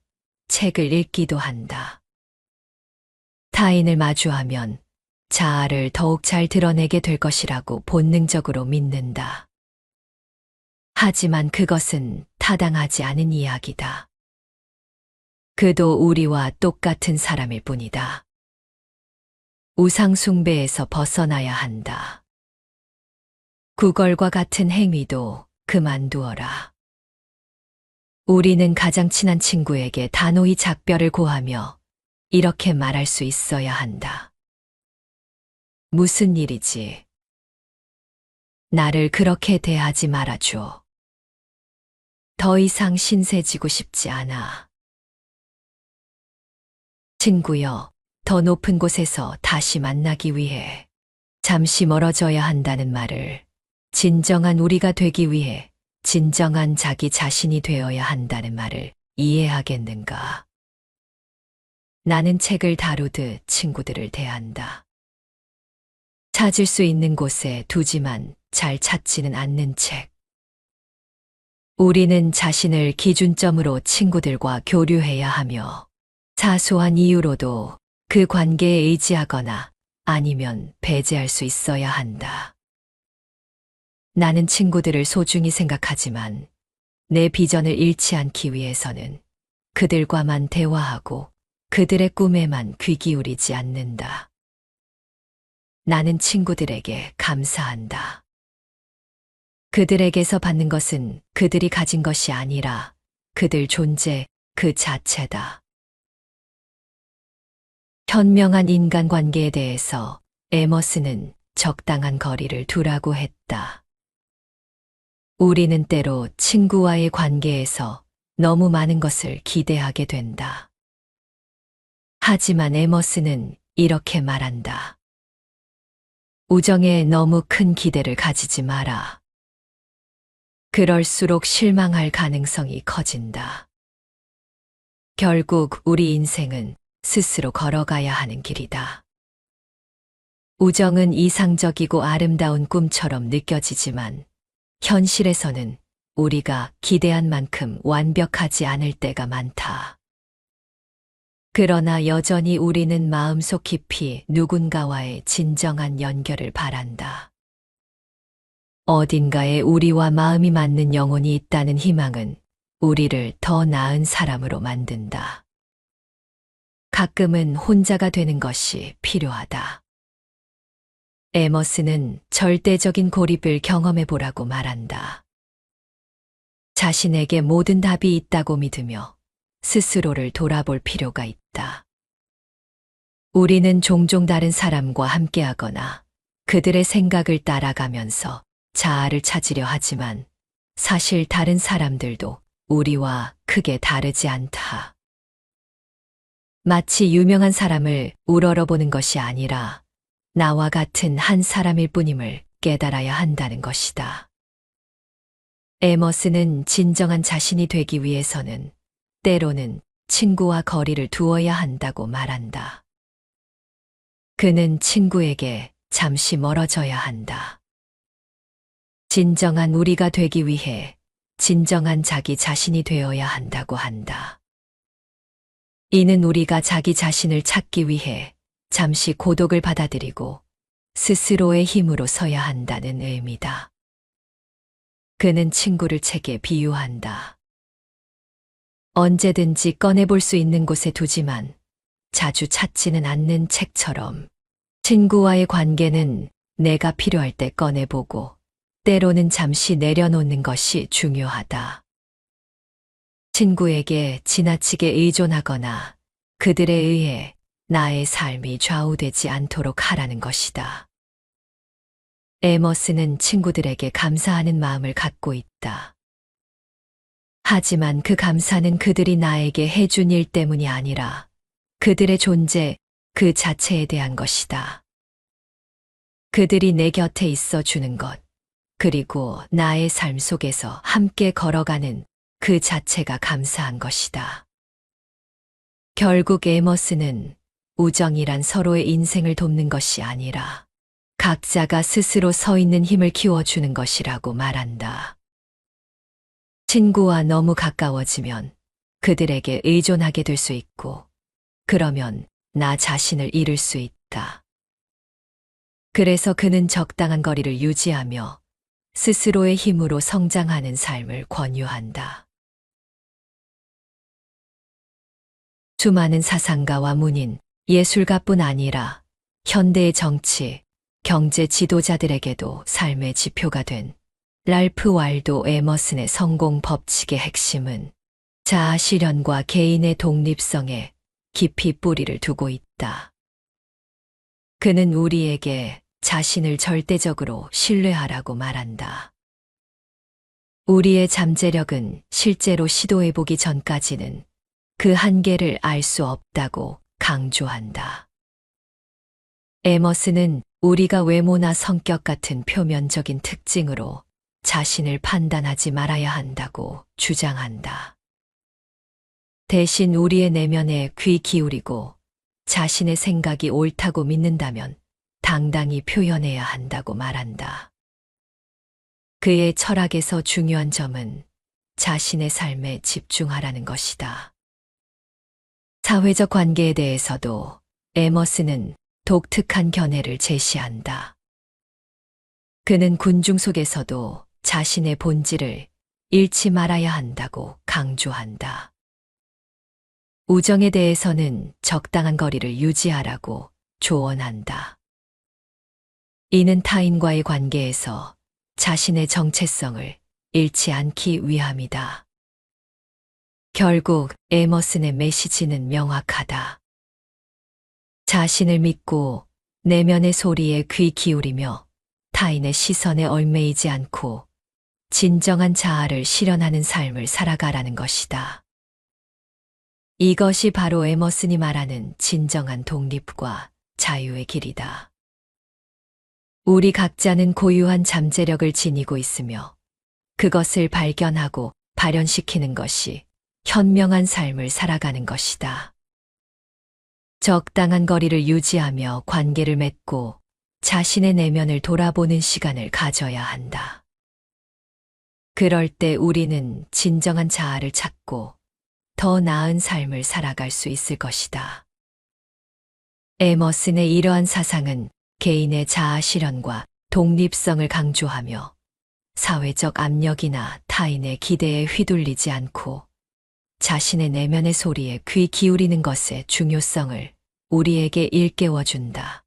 책을 읽기도 한다. 타인을 마주하면 자아를 더욱 잘 드러내게 될 것이라고 본능적으로 믿는다. 하지만 그것은 타당하지 않은 이야기다. 그도 우리와 똑같은 사람일 뿐이다. 우상숭배에서 벗어나야 한다. 구걸과 같은 행위도 그만두어라. 우리는 가장 친한 친구에게 단호히 작별을 고하며 이렇게 말할 수 있어야 한다. 무슨 일이지? 나를 그렇게 대하지 말아줘. 더 이상 신세지고 싶지 않아. 친구여, 더 높은 곳에서 다시 만나기 위해 잠시 멀어져야 한다는 말을 진정한 우리가 되기 위해 진정한 자기 자신이 되어야 한다는 말을 이해하겠는가? 나는 책을 다루듯 친구들을 대한다. 찾을 수 있는 곳에 두지만 잘 찾지는 않는 책. 우리는 자신을 기준점으로 친구들과 교류해야 하며 사소한 이유로도 그 관계에 의지하거나 아니면 배제할 수 있어야 한다. 나는 친구들을 소중히 생각하지만 내 비전을 잃지 않기 위해서는 그들과만 대화하고 그들의 꿈에만 귀 기울이지 않는다. 나는 친구들에게 감사한다. 그들에게서 받는 것은 그들이 가진 것이 아니라 그들 존재 그 자체다. 현명한 인간관계에 대해서 에머스는 적당한 거리를 두라고 했다. 우리는 때로 친구와의 관계에서 너무 많은 것을 기대하게 된다. 하지만 에머스는 이렇게 말한다. 우정에 너무 큰 기대를 가지지 마라. 그럴수록 실망할 가능성이 커진다. 결국 우리 인생은 스스로 걸어가야 하는 길이다. 우정은 이상적이고 아름다운 꿈처럼 느껴지지만 현실에서는 우리가 기대한 만큼 완벽하지 않을 때가 많다. 그러나 여전히 우리는 마음속 깊이 누군가와의 진정한 연결을 바란다. 어딘가에 우리와 마음이 맞는 영혼이 있다는 희망은 우리를 더 나은 사람으로 만든다. 가끔은 혼자가 되는 것이 필요하다. 에머스는 절대적인 고립을 경험해 보라고 말한다. 자신에게 모든 답이 있다고 믿으며 스스로를 돌아볼 필요가 있다. 우리는 종종 다른 사람과 함께하거나 그들의 생각을 따라가면서 자아를 찾으려 하지만 사실 다른 사람들도 우리와 크게 다르지 않다. 마치 유명한 사람을 우러러보는 것이 아니라 나와 같은 한 사람일 뿐임을 깨달아야 한다는 것이다. 에머스는 진정한 자신이 되기 위해서는 때로는 친구와 거리를 두어야 한다고 말한다. 그는 친구에게 잠시 멀어져야 한다. 진정한 우리가 되기 위해 진정한 자기 자신이 되어야 한다고 한다. 이는 우리가 자기 자신을 찾기 위해 잠시 고독을 받아들이고 스스로의 힘으로 서야 한다는 의미다. 그는 친구를 책에 비유한다. 언제든지 꺼내볼 수 있는 곳에 두지만 자주 찾지는 않는 책처럼 친구와의 관계는 내가 필요할 때 꺼내보고 때로는 잠시 내려놓는 것이 중요하다. 친구에게 지나치게 의존하거나 그들에 의해 나의 삶이 좌우되지 않도록 하라는 것이다. 에머스는 친구들에게 감사하는 마음을 갖고 있다. 하지만 그 감사는 그들이 나에게 해준 일 때문이 아니라 그들의 존재 그 자체에 대한 것이다. 그들이 내 곁에 있어 주는 것, 그리고 나의 삶 속에서 함께 걸어가는 그 자체가 감사한 것이다. 결국 에머스는 우정이란 서로의 인생을 돕는 것이 아니라 각자가 스스로 서 있는 힘을 키워주는 것이라고 말한다. 친구와 너무 가까워지면 그들에게 의존하게 될 수 있고, 그러면 나 자신을 잃을 수 있다. 그래서 그는 적당한 거리를 유지하며 스스로의 힘으로 성장하는 삶을 권유한다. 수많은 사상가와 문인, 예술가뿐 아니라 현대의 정치, 경제 지도자들에게도 삶의 지표가 된 랄프 waldo 에머슨의 성공 법칙의 핵심은 자아 실현과 개인의 독립성에 깊이 뿌리를 두고 있다. 그는 우리에게 자신을 절대적으로 신뢰하라고 말한다. 우리의 잠재력은 실제로 시도해보기 전까지는 그 한계를 알 수 없다고 강조한다. 에머슨은 우리가 외모나 성격 같은 표면적인 특징으로 자신을 판단하지 말아야 한다고 주장한다. 대신 우리의 내면에 귀 기울이고 자신의 생각이 옳다고 믿는다면 당당히 표현해야 한다고 말한다. 그의 철학에서 중요한 점은 자신의 삶에 집중하라는 것이다. 사회적 관계에 대해서도 에머슨은 독특한 견해를 제시한다. 그는 군중 속에서도 자신의 본질을 잃지 말아야 한다고 강조한다. 우정에 대해서는 적당한 거리를 유지하라고 조언한다. 이는 타인과의 관계에서 자신의 정체성을 잃지 않기 위함이다. 결국 에머슨의 메시지는 명확하다. 자신을 믿고 내면의 소리에 귀 기울이며 타인의 시선에 얽매이지 않고 진정한 자아를 실현하는 삶을 살아가라는 것이다. 이것이 바로 에머슨이 말하는 진정한 독립과 자유의 길이다. 우리 각자는 고유한 잠재력을 지니고 있으며 그것을 발견하고 발현시키는 것이 현명한 삶을 살아가는 것이다. 적당한 거리를 유지하며 관계를 맺고 자신의 내면을 돌아보는 시간을 가져야 한다. 그럴 때 우리는 진정한 자아를 찾고 더 나은 삶을 살아갈 수 있을 것이다. 에머슨의 이러한 사상은 개인의 자아 실현과 독립성을 강조하며 사회적 압력이나 타인의 기대에 휘둘리지 않고 자신의 내면의 소리에 귀 기울이는 것의 중요성을 우리에게 일깨워준다.